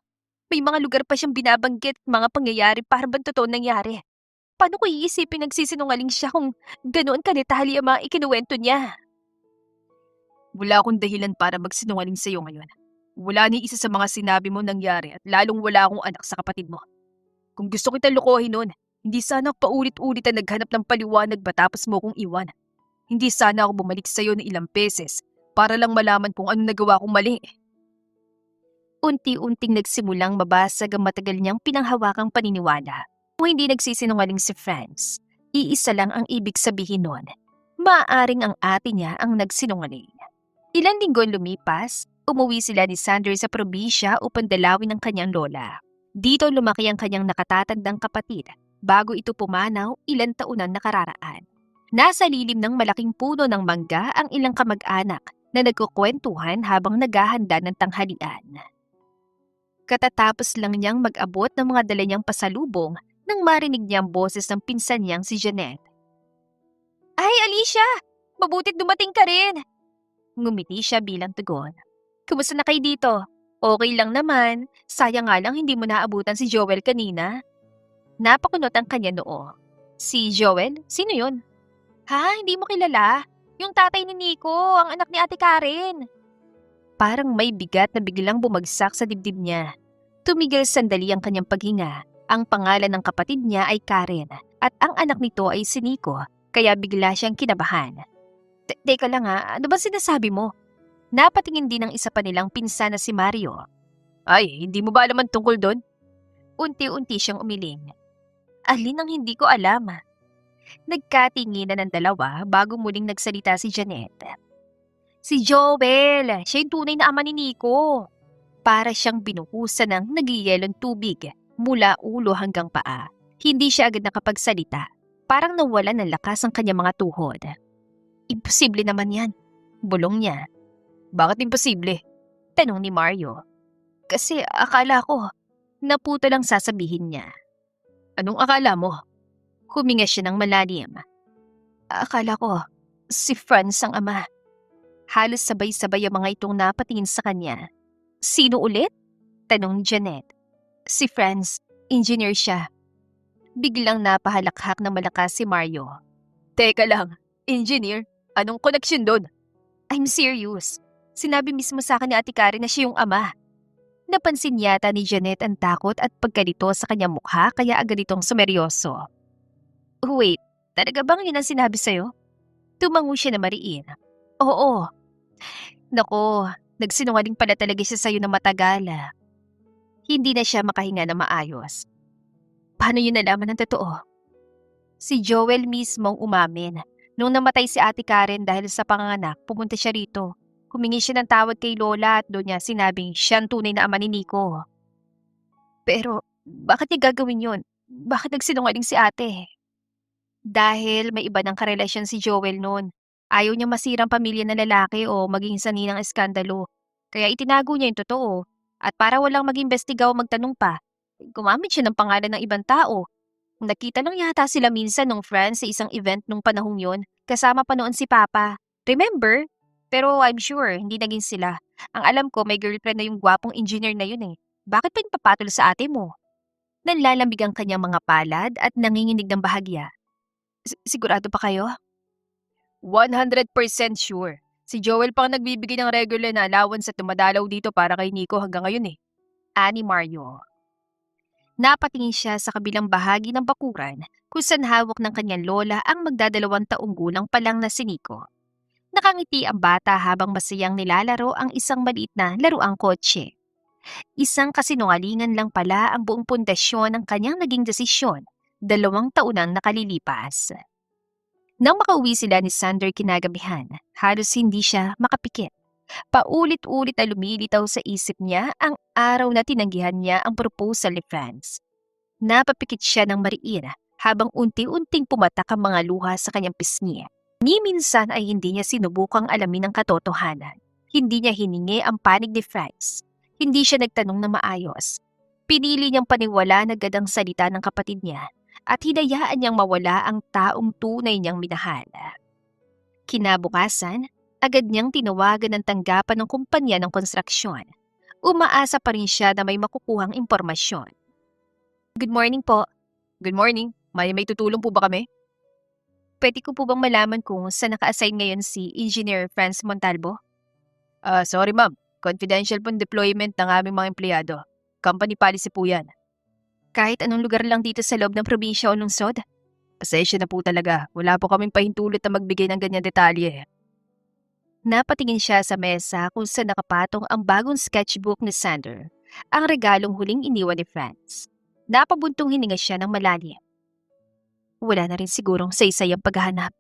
May mga lugar pa siyang binabanggit, mga pangyayari para bang totoo nangyari. Paano ko iisipin nagsisinungaling siya kung ganoon kanitali ang mga ikinuwento niya? Wala akong dahilan para magsinungaling sa iyo ngayon. Wala ni isa sa mga sinabi mo nangyari at lalong wala akong anak sa kapatid mo. Kung gusto kitang lokohin noon, hindi sana ako paulit-ulit na naghanap ng paliwanag matapos mo kong iwan. Hindi sana ako bumalik sa iyo ng ilang beses para lang malaman kung ano nagawa kong mali. Unti-unting nagsimulang mabasag ang matagal niyang pinanghawakang paniniwala. Kung hindi nagsisinungaling si Franz, iisa lang ang ibig sabihin nun. Maaaring ang ate niya ang nagsinungaling. Ilang linggo lumipas, umuwi sila ni Sander sa probinsya upang dalawin ang kanyang lola. Dito lumaki ang kanyang nakatatandang kapatid bago ito pumanaw ilang taon ang nakararaan. Nasa lilim ng malaking puno ng mangga ang ilang kamag-anak na nagkukwentuhan habang naghahanda ng tanghalian. Katatapos lang niyang mag-abot ng mga dala niyang pasalubong nang marinig niya ang boses ng pinsan niyang si Janet. Ay, Alicia! Mabutit dumating ka rin! Ngumiti siya bilang tugon. Kumusta na kayo dito? Okay lang naman. Sayang nga lang hindi mo naabutan si Joel kanina. Napakunot ang kanya noo. Si Joel? Sino yun? Ha? Hindi mo kilala? Yung tatay ni Nico, ang anak ni Ate Karen. Parang may bigat na biglang bumagsak sa dibdib niya. Tumigil sandali ang kanyang paghinga. Ang pangalan ng kapatid niya ay Karen at ang anak nito ay si Nico, kaya bigla siyang kinabahan. Teka lang ha, ano ba sinasabi mo? Napatingin din ang isa pa nilang pinsan na si Mario. Ay, hindi mo ba alam ang tungkol doon? Unti-unti siyang umiling. Alin ang hindi ko alam? Nagkatinginan ng dalawa bago muling nagsalita si Janet. Si Joel, siya yung tunay na ama ni Nico. Para siyang binuhusan ng nagyayelong tubig mula ulo hanggang paa. Hindi siya agad nakapagsalita. Parang nawalan ng lakas ang kanyang mga tuhod. Imposible naman yan. Bulong niya. Bakit imposible? Tanong ni Mario. Kasi akala ko, naputo lang sasabihin niya. Anong akala mo? Huminga siya ng malalim. Akala ko, si Franz ang ama. Halos sabay-sabay ang mga itong napatingin sa kanya. Sino ulit? Tanong ni Janet. Si Franz, engineer siya. Biglang napahalakhak ng malakas si Mario. Teka lang, engineer? Anong connection doon? I'm serious. Sinabi mismo sa akin ni Ate Karen na siya yung ama. Napansin yata ni Janet ang takot at pagkalito sa kanyang mukha kaya agad itong sumeryoso. Wait, talaga bang yun ang sinabi sa'yo? Tumango siya na mariin. Oo. Nako, nagsinungaling pala talaga siya sa'yo na matagal. Hindi na siya makahinga na maayos. Paano yun nalaman ng totoo? Si Joel mismo ang umamin. Nung namatay si Ate Karen dahil sa panganganak, pumunta siya rito. Humingi siya ng tawad kay Lola at doon niya sinabing siya ang tunay na ama ni Nico. Pero bakit niya gagawin yun? Bakit nagsinungaling si ate? Dahil may iba ng karelasyon si Joel noon. Ayaw niya masirang pamilya ng lalaki o maging sanhi ng eskandalo. Kaya itinago niya yung totoo. At para walang mag-imbestiga o magtanong pa, gumamit siya ng pangalan ng ibang tao. Nakita lang yata sila minsan nung friends sa isang event nung panahong yon. Kasama pa noon si Papa. Remember? Pero I'm sure hindi naging sila. Ang alam ko may girlfriend na yung gwapong engineer na yun eh. Bakit pa yung papatol sa ate mo? Nanlalamig ang kanyang mga palad at nanginginig ng bahagya. Sigurado pa kayo? 100% sure. Si Joel pang nagbibigay ng regular na allowance at tumadalaw dito para kay Nico hanggang ngayon eh. Ani Mario. Napatingin siya sa kabilang bahagi ng bakuran kung saan hawak ng kanyang lola ang magdadalawang taong gulang pa lang na si Nico. Nakangiti ang bata habang masayang nilalaro ang isang maliit na laruang kotse. Isang kasinungalingan lang pala ang buong pundasyon ng kanyang naging desisyon 2 taon nang nakalilipas. Nang makauwi sila ni Sander kinagabihan, halos hindi siya makapikit. Paulit-ulit na lumilitaw sa isip niya ang araw na tinanggihan niya ang proposal ni Franz. Napapikit siya ng mariin habang unti-unting pumatak ang mga luha sa kanyang pisngi. Ni minsan ay hindi niya sinubukang alamin ang katotohanan. Hindi niya hiningi ang panig ni Franz. Hindi siya nagtanong na maayos. Pinili niyang paniwalaan agad ang salita ng kapatid niya at hinayaan niyang mawala ang taong tunay niyang minahal. Kinabukasan, agad niyang tinawagan ng tanggapan ng kumpanya ng konstruksyon. Umaasa pa rin siya na may makukuhang impormasyon. Good morning po. Good morning. May tutulong po ba kami? Pwede ko po bang malaman kung saan naka-assign ngayon si Engineer Franz Montalvo? Sorry ma'am. Confidential pong deployment ng aming mga empleyado. Company policy po yan. Kahit anong lugar lang dito sa loob ng probinsya o lungsod? Pasensya na po talaga. Wala po kaming pahintulot na magbigay ng ganyan detalye. Napatingin siya sa mesa kung saan nakapatong ang bagong sketchbook ni Sander, ang regalong huling iniwan ni Franz. Napabuntong hininga siya ng malalim. Wala na rin sigurong saysay ang paghahanap.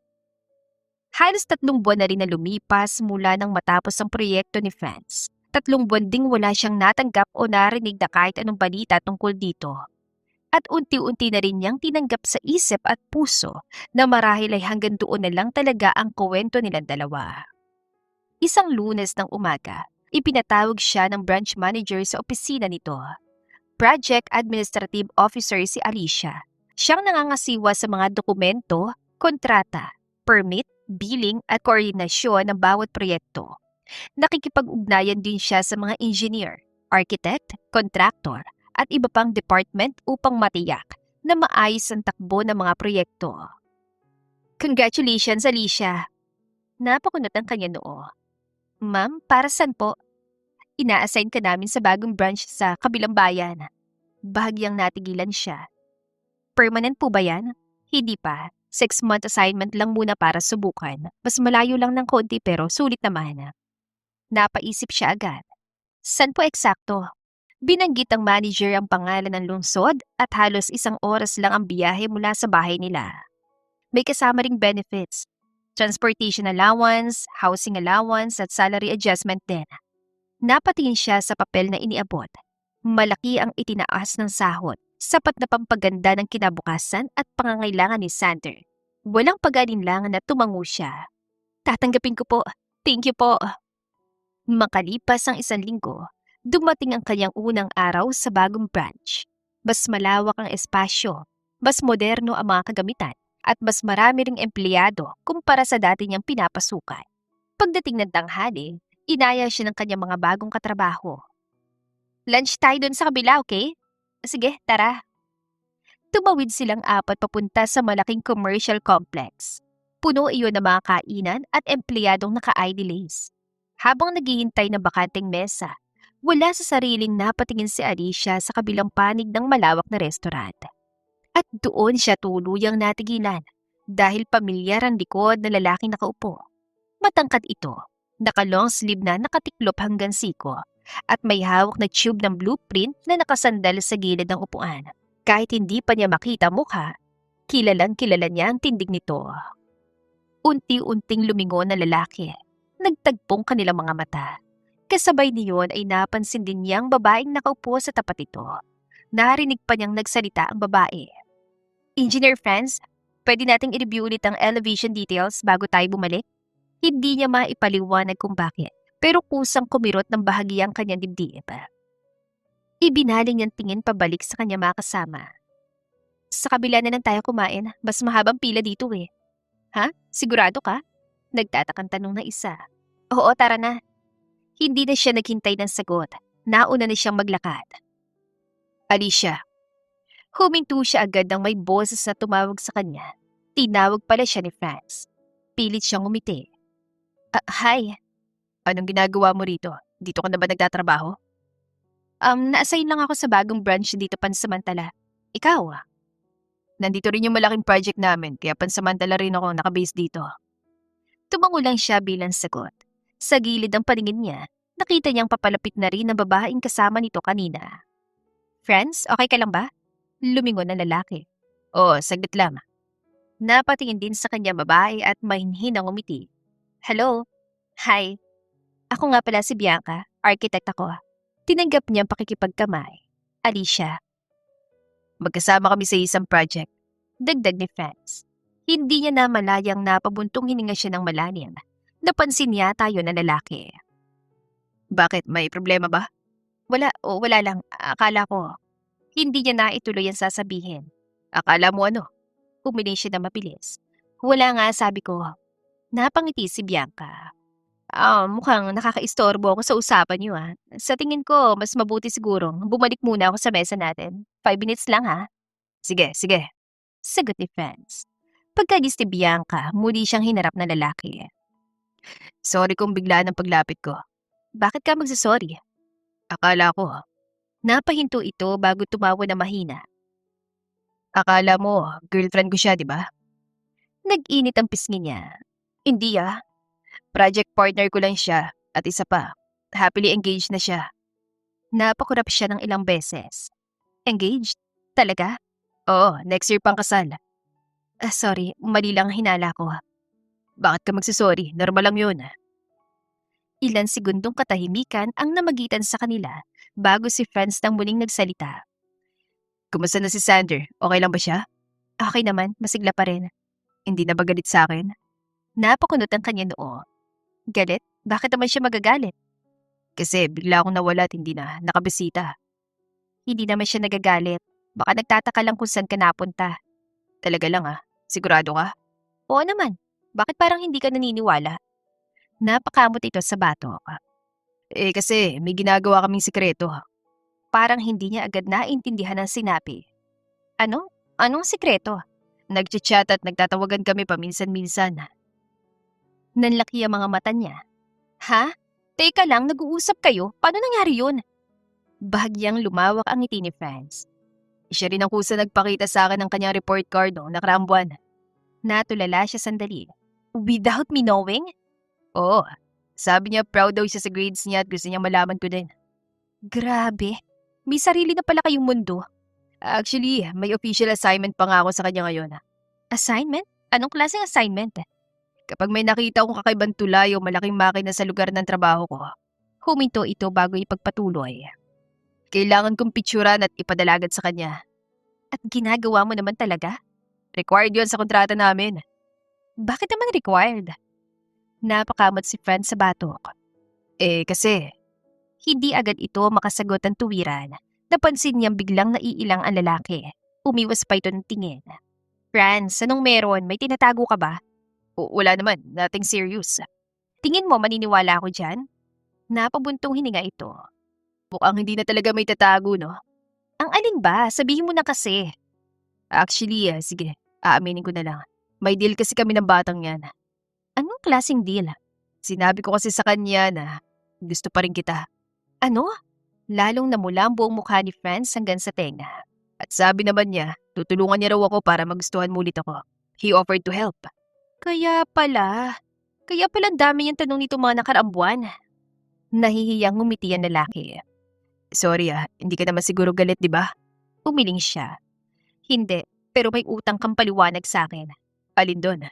Halos 3 buwan na rin na lumipas mula nang matapos ang proyekto ni Franz. 3 buwan ding wala siyang natanggap o narinig na kahit anong balita tungkol dito. At unti-unti na rin niyang tinanggap sa isip at puso na marahil ay hanggang doon na lang talaga ang kuwento nilang dalawa. Isang Lunes ng umaga, ipinatawag siya ng branch manager sa opisina nito. Project Administrative Officer si Alicia. Siyang nangangasiwa sa mga dokumento, kontrata, permit, billing at koordinasyon ng bawat proyekto. Nakikipag-ugnayan din siya sa mga engineer, architect, contractor at iba pang department upang matiyak na maayos ang takbo ng mga proyekto. Congratulations, Alicia! Napakunot ang kanya noo. Ma'am, para saan po? Ina-assign ka namin sa bagong branch sa kabilang bayan. Bahagyang natigilan siya. Permanent po ba yan? Hindi pa. 6-month assignment lang muna para subukan. Mas malayo lang ng konti pero sulit naman. Napaisip siya agad. San po eksakto? Binanggit ng manager ang pangalan ng lungsod at halos 1 oras lang ang biyahe mula sa bahay nila. May kasama ring benefits. Transportation allowance, housing allowance at salary adjustment din. Napatingin siya sa papel na iniabot. Malaki ang itinaas ng sahod, sapat na pampaganda ng kinabukasan at pangangailangan ni Sander. Walang pag-alinlangan na tumango siya. Tatanggapin ko po. Thank you po. Makalipas ang 1 linggo, dumating ang kanyang unang araw sa bagong branch. Mas malawak ang espasyo, mas moderno ang mga kagamitan, at mas marami ring empleyado kumpara sa dati niyang pinapasukan. Pagdating ng tanghali, inaya siya ng kanyang mga bagong katrabaho. Lunch tayo dun sa kabila, okay? Sige, tara. Tumawid silang 4 papunta sa malaking commercial complex. Puno iyon ng mga kainan at empleyadong naka-ID lace. Habang naghihintay na bakanteng mesa, wala sa sariling napatingin si Alicia sa kabilang panig ng malawak na restaurant. At doon siya tuluyang natigilan dahil pamilyar ang likod na lalaking nakaupo. Matangkad ito, naka-long sleeve na nakatiklop hanggang siko at may hawak na tube ng blueprint na nakasandal sa gilid ng upuan. Kahit hindi pa niya makita mukha, kilalang kilala niya ang tindig nito. Unti-unting lumingon na lalaki. Nagtagpong kanilang mga mata. Kasabay niyon ay napansin din niyang babaeng nakaupo sa tapat ito. Narinig pa niyang nagsalita ang babae. Engineer Franz, pwede nating i-review ulit ang elevation details bago tayo bumalik? Hindi niya maipaliwanag kung bakit, pero kusang kumirot ng bahagi ang kanyang dibdib. Ibinaling niyang tingin pabalik sa kanya mga kasama. Sa kabila na lang tayo kumain, mas mahabang pila dito eh. Ha? Sigurado ka? Nagtatakang tanong na isa. Oo, tara na. Hindi na siya naghintay ng sagot. Nauna na siyang maglakad. Alicia. Huminto siya agad nang may boses na tumawag sa kanya. Tinawag pala siya ni Franz. Pilit siyang umiti. Hi. Anong ginagawa mo rito? Dito ka na ba nagtatrabaho? Na-assign lang ako sa bagong branch dito pansamantala. Ikaw? Nandito rin yung malaking project namin, kaya pansamantala rin ako nakabase dito. Tumango lang siya bilang sagot. Sa gilid ng paningin niya, Nakita niyang papalapit na rin ang babaeng kasama nito kanina. Friends, okay ka lang ba? Lumingon ang lalaki. Oo, saglit lang. Napatingin din sa kanya babae at mahinhinang umiti. Hello? Hi. Ako nga pala si Bianca, architect ako. Tinanggap niya ang pakikipagkamay. Alicia. Magkasama kami sa isang project. Dagdag ni Franz. Hindi niya na malayang napabuntong hininga siya ng malalim. Napansin niya tayo na lalaki. Bakit? May problema ba? Wala lang. Akala ko. Hindi niya na ituloy ang sasabihin. Akala mo ano? Umili siya na mabilis. Wala nga, sabi ko. Napangiti si Bianca. Mukhang nakakaistorbo ako sa usapan niyo Sa tingin ko, mas mabuti siguro bumalik muna ako sa mesa natin. 5 minutes lang Sige, sige. Sagot ni Franz. Pagkagis ni Bianca, muli siyang hinarap na lalaki. Sorry kung bigla ng paglapit ko. Bakit ka magsasorry? Akala ko. Napahinto ito bago tumawa na mahina. Akala mo, girlfriend ko siya, di ba? Nag-init ang pisngi niya. Hindi Project partner ko lang siya at isa pa, happily engaged na siya. Napakurap siya ng ilang beses. Engaged? Talaga? Oo, next year pang kasal. Sorry, mali lang ang hinala ko. Bakit ka magsasorry? Normal lang yun. Ilan segundong katahimikan ang namagitan sa kanila bago si Franz nang muling nagsalita. Kumusta na si Sander? Okay lang ba siya? Okay naman, masigla pa rin. Hindi na ba galit sa akin? Napakunot ang kanya noo. Galit? Bakit naman siya magagalit? Kasi bigla akong nawala at hindi na nakabisita. Hindi naman siya nagagalit. Baka nagtataka lang kung saan ka napunta. Talaga lang Sigurado ka? Oo naman. Bakit parang hindi ka naniniwala? Napakamot ito sa batok. Kasi may ginagawa kaming sikreto. Parang hindi niya agad naintindihan ang sinabi. Ano? Anong sikreto? Nagchat-chat at nagtatawagan kami paminsan-minsan. Nanlaki ang mga mata niya. Ha? Teka lang, nag-uusap kayo? Paano nangyari yun? Bahagyang lumawak ang ngiti ni Franz. Siya rin ang kusa nagpakita sa akin ng kanyang report card noong nakaraang buwan. Natulala siya sandali. Without me knowing? Oo. Sabi niya proud daw siya sa grades niya at gusto niya malaman ko din. Grabe. May sarili na pala kayong mundo. Actually, may official assignment pa nga ako sa kanya ngayon. Assignment? Anong klaseng assignment? Kapag may nakita akong kakaibang tulay o malaking makina sa lugar ng trabaho ko, huminto ito bago ipagpatuloy. Kailangan kong picturean at ipadalagad sa kanya. At ginagawa mo naman talaga? Required yun sa kontrata namin. Bakit naman required? Napakamot si Franz sa batok. Kasi hindi agad ito makasagot ang tuwiran. Napansin niyang biglang naiilang ang lalaki. Umiwas pa ito ng tingin. Franz, anong meron? May tinatago ka ba? Wala naman. Nothing serious. Tingin mo maniniwala ako dyan? Napabuntong hininga ito. Mukhang hindi na talaga may tatago, no? Ang alin ba? Sabihin mo na kasi. Actually, sige. Aaminin ko na lang. May deal kasi kami ng batang yan. Anong klaseng deal? Sinabi ko kasi sa kanya na gusto pa rin kita. Ano? Lalong namula ang buong mukha ni Franz hanggang sa tenga. At sabi naman niya, tutulungan niya raw ako para magustuhan mo ulit ako. He offered to help. Kaya pala ang dami niyang tanong nito mga nakaraang buwan. Nahihiyang ngumiti ang lalaki. Sorry hindi ka naman siguro galit, di ba? Umiling siya. Hindi, pero may utang kang paliwanag sa akin. Alin doon?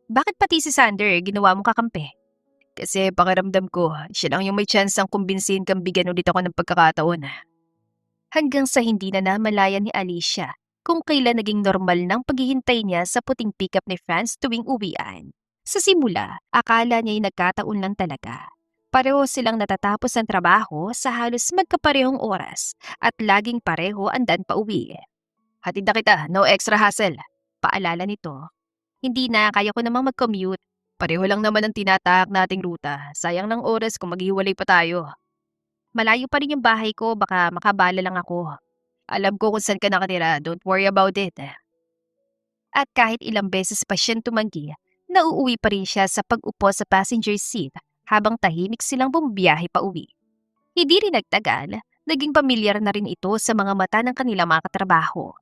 Bakit pati si Sander ginawa mong kakampi? Kasi pakiramdam ko, siya lang yung may chance ang kumbinsihin kang bigyan ulit ako ng pagkakataon. Hanggang sa hindi na namalayan ni Alicia kung kailan naging normal ng paghihintay niya sa puting pickup ni Franz tuwing uwian. Sa simula, akala niya'y nagkataon lang talaga. Pareho silang natatapos ang trabaho sa halos magkaparehong oras at laging pareho andan pa uwi. Hatid na kita, no extra hassle. Paalala nito. Hindi na, kaya ko namang mag-commute. Pareho lang naman ang tinatahak nating ruta. Sayang ng oras kung maghiwalay pa tayo. Malayo pa rin yung bahay ko, baka makabala lang ako. Alam ko kung saan ka nakatira, don't worry about it. At kahit ilang beses pa siyang tumanggi, nauuwi pa rin siya sa pag-upo sa passenger seat habang tahimik silang bumibiyahe pa uwi. Hindi rin nagtagal, naging pamilyar na rin ito sa mga mata ng kanilang mga katrabaho.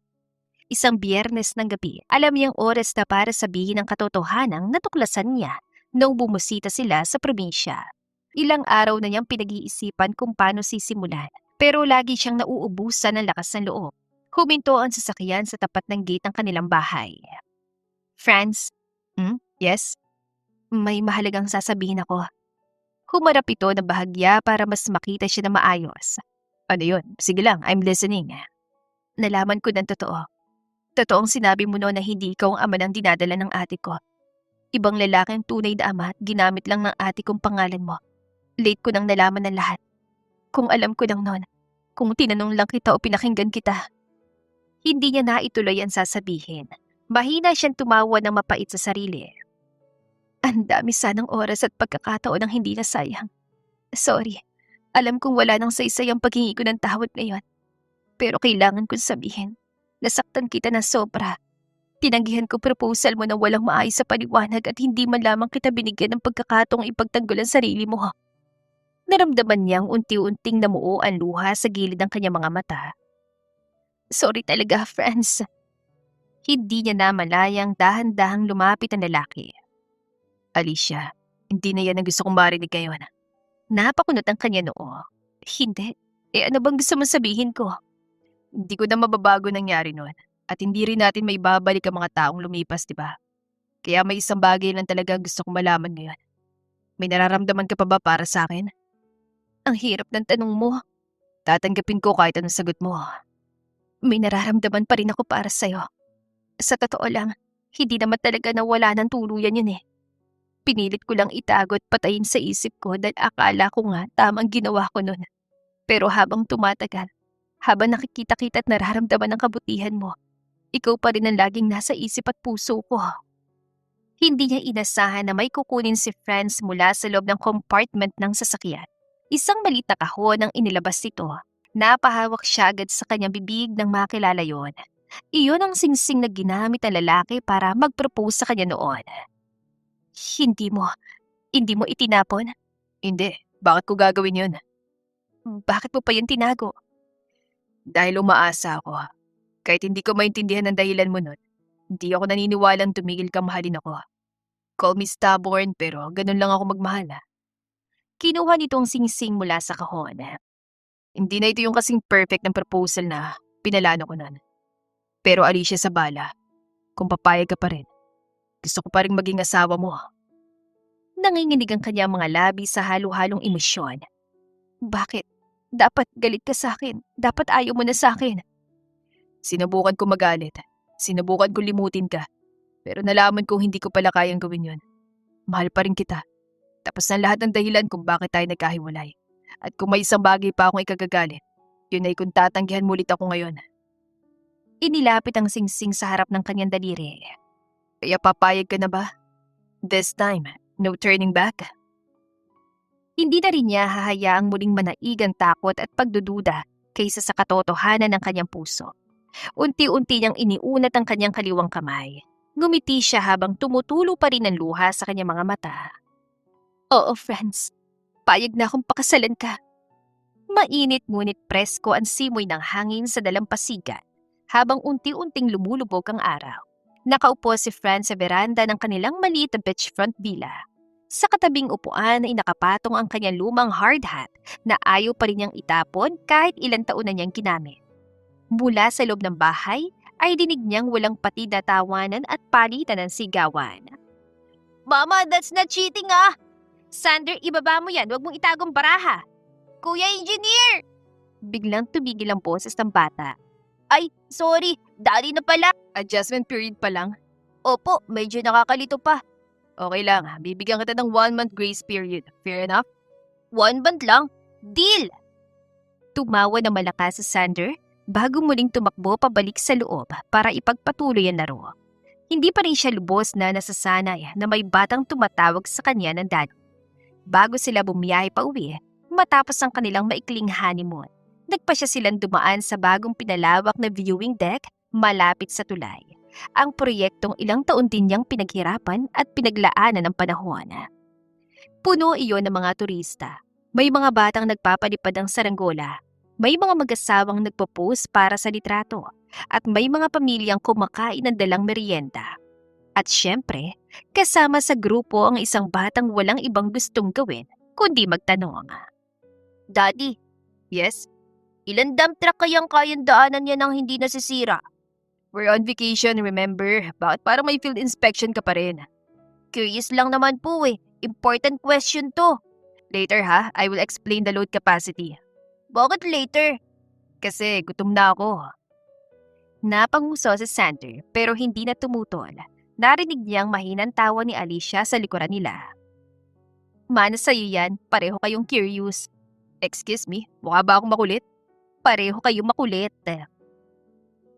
Isang Biyernes ng gabi, alam niyang oras na para sabihin ang katotohanang natuklasan niya noong bumusita sila sa probinsya. Ilang araw na niyang pinag-iisipan kung paano sisimulan, pero lagi siyang nauubusan ng lakas ng loob. Huminto ang sasakyan sa tapat ng gate ng kanilang bahay. Franz? Yes? May mahalagang sasabihin ako. Humarap ito na bahagya para mas makita siya na maayos. Ano yun? Sige lang, I'm listening. Nalaman ko ng totoo. Totoong sinabi mo noon na hindi ikaw ang ama ng dinadala ng ate ko. Ibang lalaki ang tunay na ama at ginamit lang ng ate kong pangalan mo. Late ko nang nalaman ng lahat. Kung alam ko lang noon, kung tinanong lang kita o pinakinggan kita. Hindi niya naituloy ang sasabihin. Mahina siyang tumawa ng mapait sa sarili. Ang dami sanang oras at pagkakataon ang hindi nasayang. Sorry, alam kong wala nang saysay ang paghingi ko ng tawad ngayon. Pero kailangan kong sabihin, nasaktan kita ng sobra. Tinanggihan ko proposal mo na walang maayos sa paliwanag at hindi man lamang kita binigyan ng pagkakataong ipagtanggol ang sarili mo. Naramdaman niyang unti-unting namuo ang luha sa gilid ng kanyang mga mata. Sorry talaga, Franz. Hindi niya namalayang dahan-dahang lumapit ang lalaki. Alicia, hindi na yan ang gusto kong marinig ngayon. Napakunot ang kanya noo. Hindi. Ano bang gusto mong sabihin ko? Hindi ko na mababago nangyari noon. At hindi rin natin may babalik ang mga taong lumipas, di ba? Kaya may isang bagay lang talaga gusto kong malaman ngayon. May nararamdaman ka pa ba para sa akin? Ang hirap ng tanong mo. Tatanggapin ko kahit anong sagot mo. May nararamdaman pa rin ako para sa'yo. Sa totoo lang, hindi naman talaga nawala ng tuluyan yun eh. Pinilit ko lang itago at patayin sa isip ko dahil akala ko nga tamang ginawa ko nun. Pero habang tumatagal, habang nakikita-kita at nararamdaman ang kabutihan mo, ikaw pa rin ang laging nasa isip at puso ko. Hindi niya inasahan na may kukunin si Franz mula sa loob ng compartment ng sasakyan. Isang maliit na kahon ang inilabas nito. Napahawak siya agad sa kanyang bibig nang makilala yon. Iyon ang singsing na ginamit ng lalaki para mag-propose sa kanya noon. Hindi mo itinapon? Hindi. Bakit ko gagawin yun? Bakit mo pa yun tinago? Dahil umaasa ako. Kahit hindi ko maintindihan ang dahilan mo nun, hindi ako naniniwalang tumigil kang mahalin ako. Call me stubborn pero ganun lang ako magmahal. Kinuha nito ang singsing mula sa kahon. Hindi na ito yung kasing perfect ng proposal na pinalano ko nun. Pero Alicia sa bala, kung papayag ka pa rin, gusto ko pa rin maging asawa mo. Nanginginig ang kanyang mga labi sa halo-halong emosyon. Bakit? Dapat galit ka sa akin. Dapat ayaw mo na sa akin. Sinubukan ko magalit. Sinubukan ko limutin ka. Pero nalaman kong hindi ko pala kayang gawin yun. Mahal pa rin kita. Tapos na lahat ng dahilan kung bakit tayo nagkahiwalay. At kung may isang bagay pa akong ikagagalit, yun ay kung tatanggihan mo ulit ako ngayon. Inilapit ang singsing sa harap ng kanyang daliri. Kaya papayag ka na ba? This time, no turning back? Hindi na rin niya hahayaang muling manaig ang takot at pagdududa kaysa sa katotohanan ng kanyang puso. Unti-unti niyang iniunat ang kanyang kaliwang kamay. Ngumiti siya habang tumutulo pa rin ang luha sa kanyang mga mata. Oo, Franz. Payag na akong pakasalan ka. Mainit ngunit presko ang simoy ng hangin sa dalampasigan habang unti-unting lumulubog ang araw. Nakaupo si Franz sa veranda ng kanilang maliit na beachfront villa. Sa katabing upuan ay nakapatong ang kanyang lumang hard hat na ayaw pa rin niyang itapon kahit ilang taon na niyang ginamit. Mula sa loob ng bahay ay dinig niyang walang patid na tawanan at palitan ng sigawan. Mama, that's not cheating ah! Sander, ibaba mo yan, huwag mong itagong baraha. Kuya Engineer! Biglang tumigil ang boses ng bata. Ay, sorry, dali na pala. Adjustment period pa lang? Opo, medyo nakakalito pa. Okay lang, bibigyan kita ng 1-month grace period. Fair enough? 1 month lang? Deal! Tumawa na malakas si Sander bago muling tumakbo pabalik sa loob para ipagpatuloy ang laro. Hindi pa rin siya lubos na nasasanay na may batang tumatawag sa kanya ng dad. Bago sila bumiyahe pa uwi, matapos ang kanilang maikling honeymoon, nagpasya silang dumaan sa bagong pinalawak na viewing deck malapit sa tulay. Ang proyektong ilang taon din niyang pinaghirapan at pinaglaanan ng panahon. Puno iyon ng mga turista. May mga batang nagpapalipad ng saranggola. May mga mag-asawang nagpo-pose para sa litrato. At may mga pamilyang kumakain ng dalang merienda. At syempre, kasama sa grupo ang isang batang walang ibang gustong gawin kundi magtanong. Daddy, Yes? ilan dump truck kayang kayang daanan niya nang hindi nasisira? We're on vacation, remember? Bakit parang may field inspection ka pa rin? Curious lang naman po eh. Important question to. Later ha, I will explain the load capacity. Bakit later? Kasi gutom na ako. Napanguso si Sander pero hindi na tumutol. Narinig niyang mahinang tawa ni Alicia sa likuran nila. Mana sa'yo yan, pareho kayong curious. Excuse me, mukha ba akong makulit? Pareho kayong makulit.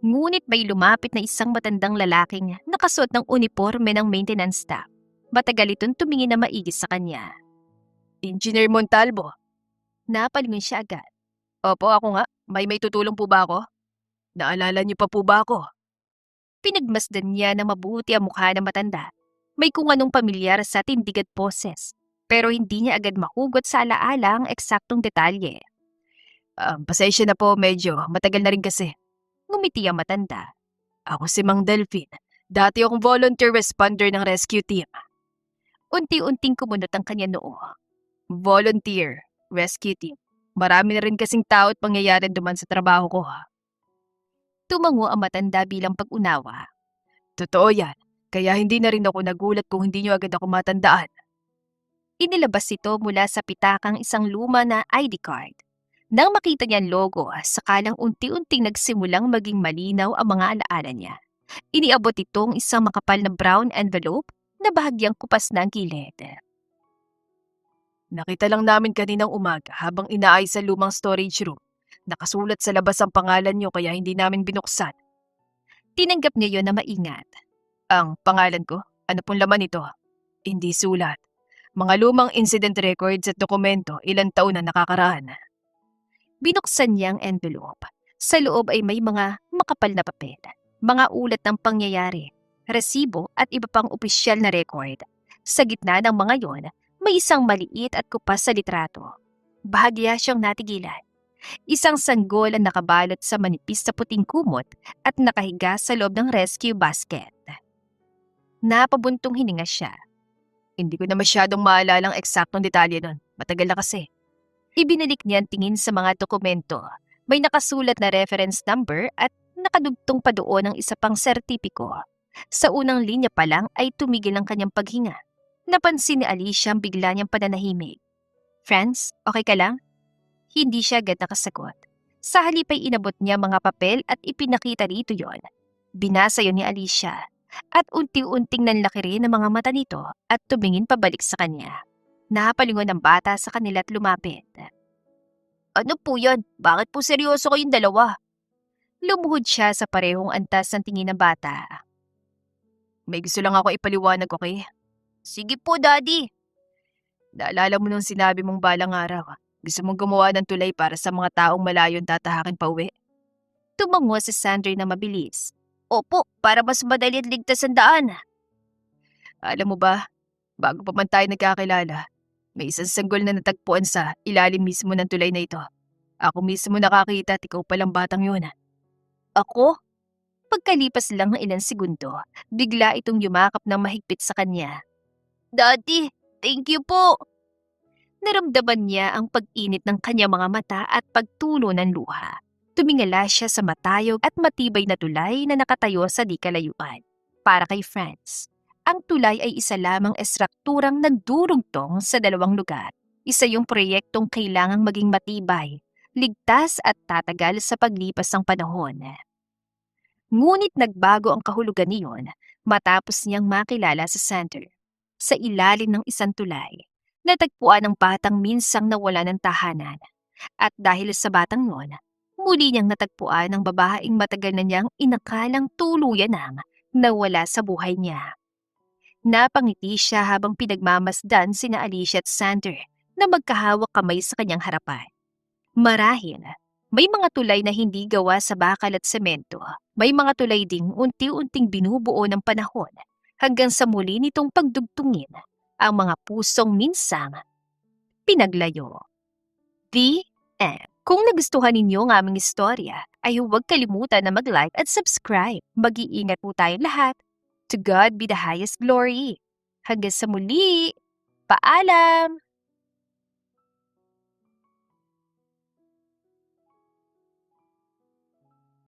Ngunit may lumapit na isang matandang lalaking nakasuot ng uniforme ng maintenance staff. Matagal itong tumingin na maigi sa kanya. Engineer Montalvo. Napalingon siya agad. Opo, ako nga. May tutulong po ba ako? Naalala niyo pa po ba ako? Pinagmasdan niya na mabuti ang mukha ng matanda. May kung anong pamilyar sa tindig at poses. Pero hindi niya agad mahugot sa alaala ang eksaktong detalye. Pasensya na po, medyo matagal na rin kasi. Ngumiti ang matanda. Ako si Mang Delphine. Dati akong volunteer responder ng rescue team. Unti-unting kumunot ang kanya noo. Volunteer, rescue team. Marami na rin kasing tao at pangyayari duman sa trabaho ko. Tumango ang matanda bilang pag-unawa. Totoo yan. Kaya hindi na rin ako nagulat kung hindi niyo agad ako matandaan. Inilabas ito mula sa pitakang isang luma na ID card. Nang makita niya ang logo, sakalang unti-unting nagsimulang maging malinaw ang mga alaala niya. Iniabot itong isang makapal na brown envelope na bahagyang kupas na ang gilid. Nakita lang namin kaninang umaga habang inaayos sa lumang storage room. Nakasulat sa labas ang pangalan niyo kaya hindi namin binuksan. Tinanggap niya yon na maingat. Ang pangalan ko? Ano pong laman ito? Hindi sulat. Mga lumang incident records at dokumento ilang taon na nakakaraan. Binuksan niya ang envelope. Sa loob ay may mga makapal na papel, mga ulat ng pangyayari, resibo at iba pang opisyal na record. Sa gitna ng mga yon, may isang maliit at kupas sa litrato. Bahagya siyang natigilan. Isang sanggol ang nakabalot sa manipis na puting kumot at nakahiga sa loob ng rescue basket. Napabuntong hininga siya. Hindi ko na masyadong maalala ang eksaktong detalye nun. Matagal na kasi. Ibinalik niya ang tingin sa mga dokumento. May nakasulat na reference number at nakadugtong pa doon ang isa pang sertipiko. Sa unang linya pa lang ay tumigil ang kanyang paghinga. Napansin ni Alicia ang bigla niyang pananahimik. Friends, okay ka lang? Hindi siya agad nakasagot. Sa halip ay inabot niya mga papel at ipinakita rito yon. Binasa yon ni Alicia. At unti-unting nanlaki rin ang mga mata nito at tumingin pabalik sa kanya. Napalingon ang bata sa kanila at lumapit. Ano po yan? Bakit po seryoso kayong dalawa? Lumuhod siya sa parehong antas ng tingin ng bata. May gusto lang ako ipaliwanag, okay? Sige po, Daddy. Naalala mo nung sinabi mong balang araw, gusto mong gumawa ng tulay para sa mga taong malayo tatahakin pa uwi? Tumango si Sandra na mabilis. Opo, para mas madali at ligtas ang daan. Alam mo ba, bago pa man tayo nagkakilala, may isang sanggol na natagpuan sa ilalim mismo ng tulay na ito. Ako mismo nakakita at ikaw palang batang yun. Ako? Pagkalipas lang ng ilang segundo, bigla itong yumakap ng mahigpit sa kanya. Daddy, thank you po. Naramdaman niya ang pag-init ng kanyang mga mata at pagtulo ng luha. Tumingala siya sa matayog at matibay na tulay na nakatayo sa di kalayuan. Para kay Franz, ang tulay ay isa lamang estrukturang nagdurugtong sa dalawang lugar. Isa yung proyektong kailangang maging matibay, ligtas at tatagal sa paglipas ng panahon. Ngunit nagbago ang kahulugan niyon matapos niyang makilala sa Sander. Sa ilalim ng isang tulay, natagpuan ng batang minsang nawala ng tahanan. At dahil sa batang yon, muli niyang natagpuan ang babaeng matagal na niyang inakalang tuluyan nang nawala sa buhay niya. Napangiti siya habang pinagmamasdan sina Alicia at Sander na magkahawak kamay sa kanyang harapan. Marahil, may mga tulay na hindi gawa sa bakal at semento. May mga tulay ding unti-unting binubuo ng panahon hanggang sa muli nitong pagdugtungin ang mga pusong minsang pinaglayo. The end. Kung nagustuhan ninyo ang aming istorya, ay huwag kalimutan na mag-like at subscribe. Mag-iingat po tayong lahat. To God be the highest glory. Hanggang sa muli. Paalam!